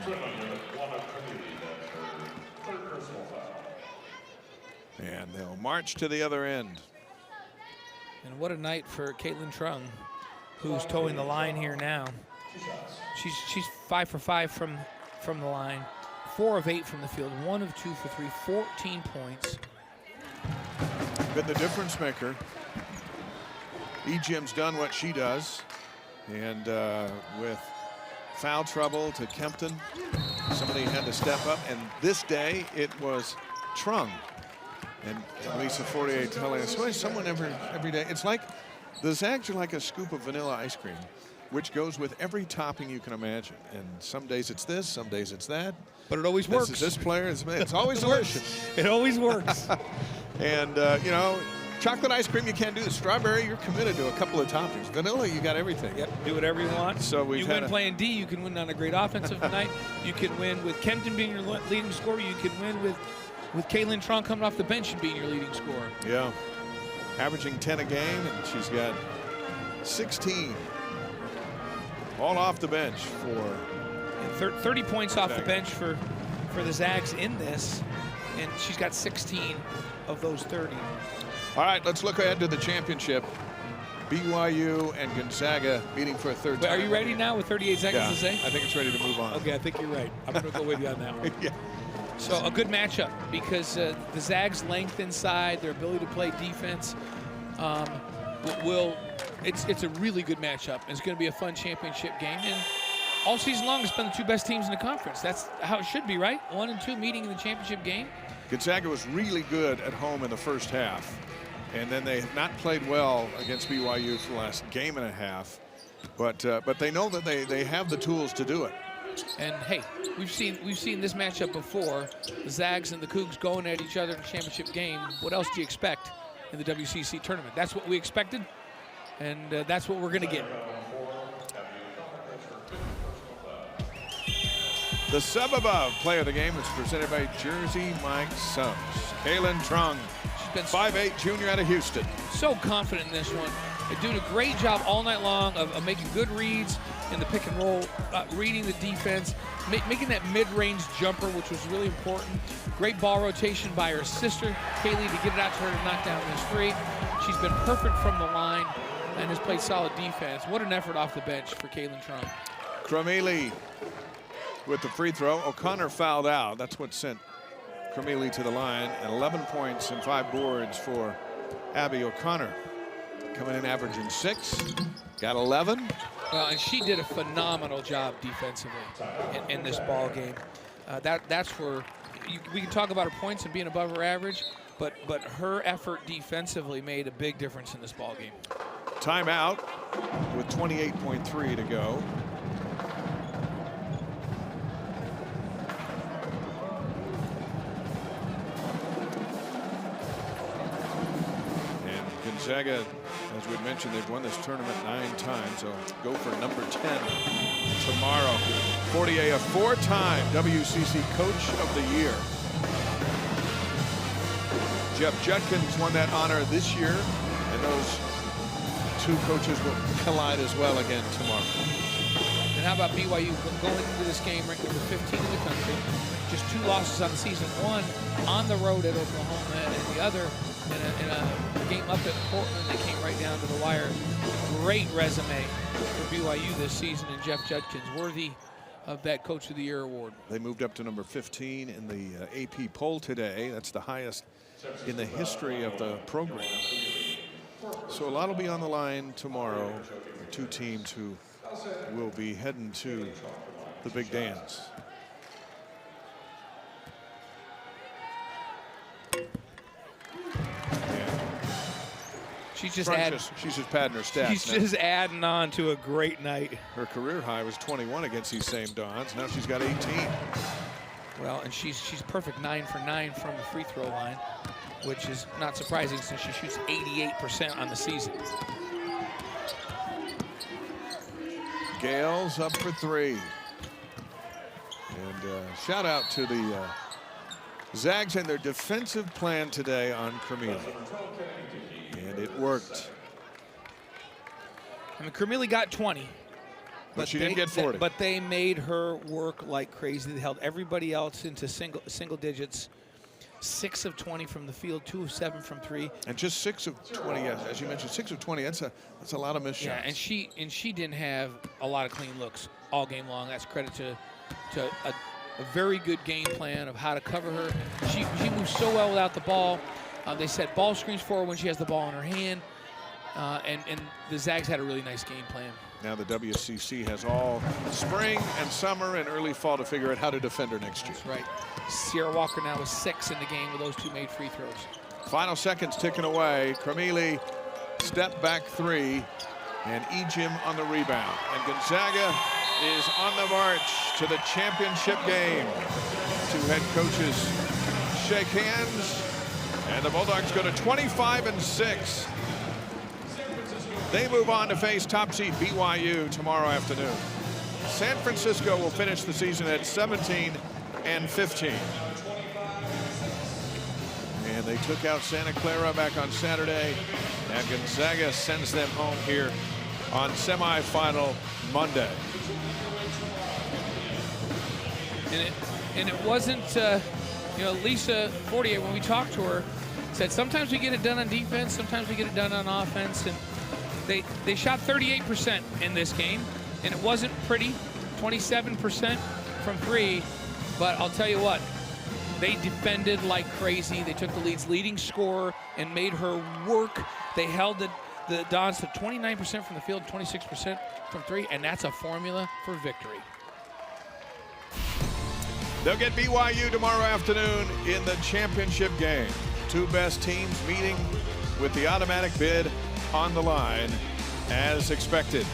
And they'll march to the other end.
And what a night for Kaylynne Truong, who's towing the line here now. She's 5 for 5 from the line, 4 of 8 from the field, 1 of 2 for 3, 14 points.
Been the difference maker. Ejim's done what she does, and with foul trouble to Kempton, somebody had to step up, and this day it was Truong. And Lisa Fortier telling us, well, someone every day. It's like the Zags are like a scoop of vanilla ice cream. which goes with every topping you can imagine. And some days it's this, some days it's that.
But it always works.
This is this player. It's always delicious.
It always works.
And, you know, chocolate ice cream, you can't do. Strawberry, you're committed to a couple of toppings. Vanilla, you got everything.
Yep, do whatever you want.
So
you win playing D, you can win on a great offensive night. You can win with Kenton being your leading scorer. You can win with Kaylynne Truong coming off the bench and being your leading scorer.
Yeah. Averaging 10 a game, and she's got 16 all off the bench for
30 points off the bench for the Zags in this, and she's got 16 of those 30.
All right, let's look ahead to the championship. BYU and Gonzaga meeting for a third time.
Are you ready now with 38 seconds to say?
I think it's ready to move on.
Okay, I think you're right. I'm going to go with you on that one.
Yeah.
So a good matchup because the Zags' length inside, their ability to play defense, it's a really good matchup. It's going to be a fun championship game. And all season long, it's been the two best teams in the conference. That's how it should be, right? 1 and 2 meeting in the championship game.
Gonzaga was really good at home in the first half. And then they have not played well against BYU for the last game and a half. But they know that they have the tools to do it.
And hey, we've seen this matchup before. The Zags and the Cougs going at each other in the championship game. What else do you expect in the WCC tournament? That's what we expected, and that's what we're going to get.
The sub-above play of the game was presented by Jersey Mike Subs. Kaylynne Truong, she's been 5'8", junior out of Houston.
So confident in this one. They're doing a great job all night long of making good reads in the pick and roll, reading the defense, making that mid-range jumper, which was really important. Great ball rotation by her sister, Kaylee, to get it out to her to knock down this three. She's been perfect from the line and has played solid defense. What an effort off the bench for Kaylynne Truong.
Cromeli with the free throw. O'Connor fouled out. That's what sent Cromeli to the line. And 11 points and 5 boards for Abby O'Connor. Coming in averaging 6. Got 11.
Well, and she did a phenomenal job defensively in this ball game. That's where we can talk about her points and being above her average, but her effort defensively made a big difference in this ball game.
Timeout with 28.3 to go. And Gonzaga, as we mentioned, they've won this tournament 9 times. They'll go for number 10 tomorrow. Fortier, a 4-time WCC Coach of the Year. Jeff Judkins won that honor this year, and those two coaches will collide as well again tomorrow.
And how about BYU going into this game ranked number 15 in the country? Just 2 losses on the season. One on the road at Oklahoma, and the other in a game up at Portland. They came right down to the wire. Great resume for BYU this season, and Jeff Judkins worthy of that Coach of the Year award.
They moved up to number 15 in the AP poll today. That's the highest in the history of the program. So a lot will be on the line tomorrow. The two teams who will be heading to the big dance.
She's just
padding her stats.
She's just adding on to a great night.
Her career high was 21 against these same Dons. Now she's got 18.
Well, and she's perfect 9 for 9 from the free throw line, which is not surprising since she shoots 88% on the season.
Gales up for 3. And shout out to the Zags and their defensive plan today on Cromeli. And it worked.
I mean, Cromeli got 20.
But she didn't get 40.
But they made her work like crazy. They held everybody else into single digits. 6 of 20 from the field, 2 of 7 from 3.
And just 6 of 20, as you mentioned, 6 of 20. That's a lot of missed shots.
Yeah, and she didn't have a lot of clean looks all game long. That's credit to a very good game plan of how to cover her. She moves so well without the ball. They set ball screens for her when she has the ball in her hand. And the Zags had a really nice game plan.
Now the WCC has all spring and summer and early fall to figure out how to defend her next year.
That's right. Sierra Walker now with 6 in the game with those 2 made free throws.
Final seconds ticking away. Cromeli step back 3. and Ejim on the rebound. And Gonzaga is on the march to the championship game. Two head coaches shake hands, and the Bulldogs go to 25-6. They move on to face top seed BYU tomorrow afternoon. San Francisco will finish the season at 17-15. And they took out Santa Clara back on Saturday. And Gonzaga sends them home here on semifinal Monday.
And it wasn't, Lisa Fortier, when we talked to her, said sometimes we get it done on defense, sometimes we get it done on offense. And they shot 38% in this game, and it wasn't pretty, 27% from three. But I'll tell you what, they defended like crazy. They took the lead's leading scorer and made her work. They held the Dons to 29% from the field, 26% from three, and that's a formula for victory.
They'll get BYU tomorrow afternoon in the championship game. Two best teams meeting with the automatic bid on the line as expected.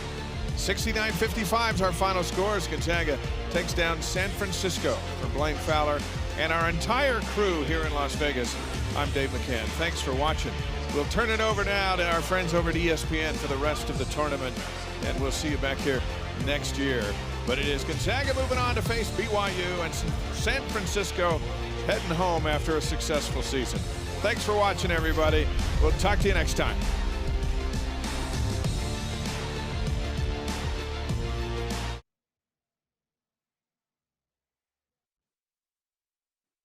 69-55 is our final scores. Gonzaga takes down San Francisco. For Blaine Fowler and our entire crew here in Las Vegas, I'm Dave McCann. Thanks for watching. We'll turn it over now to our friends over at ESPN for the rest of the tournament, and we'll see you back here next year. But it is Gonzaga moving on to face BYU, and San Francisco heading home after a successful season. Thanks for watching, everybody. We'll talk to you next time.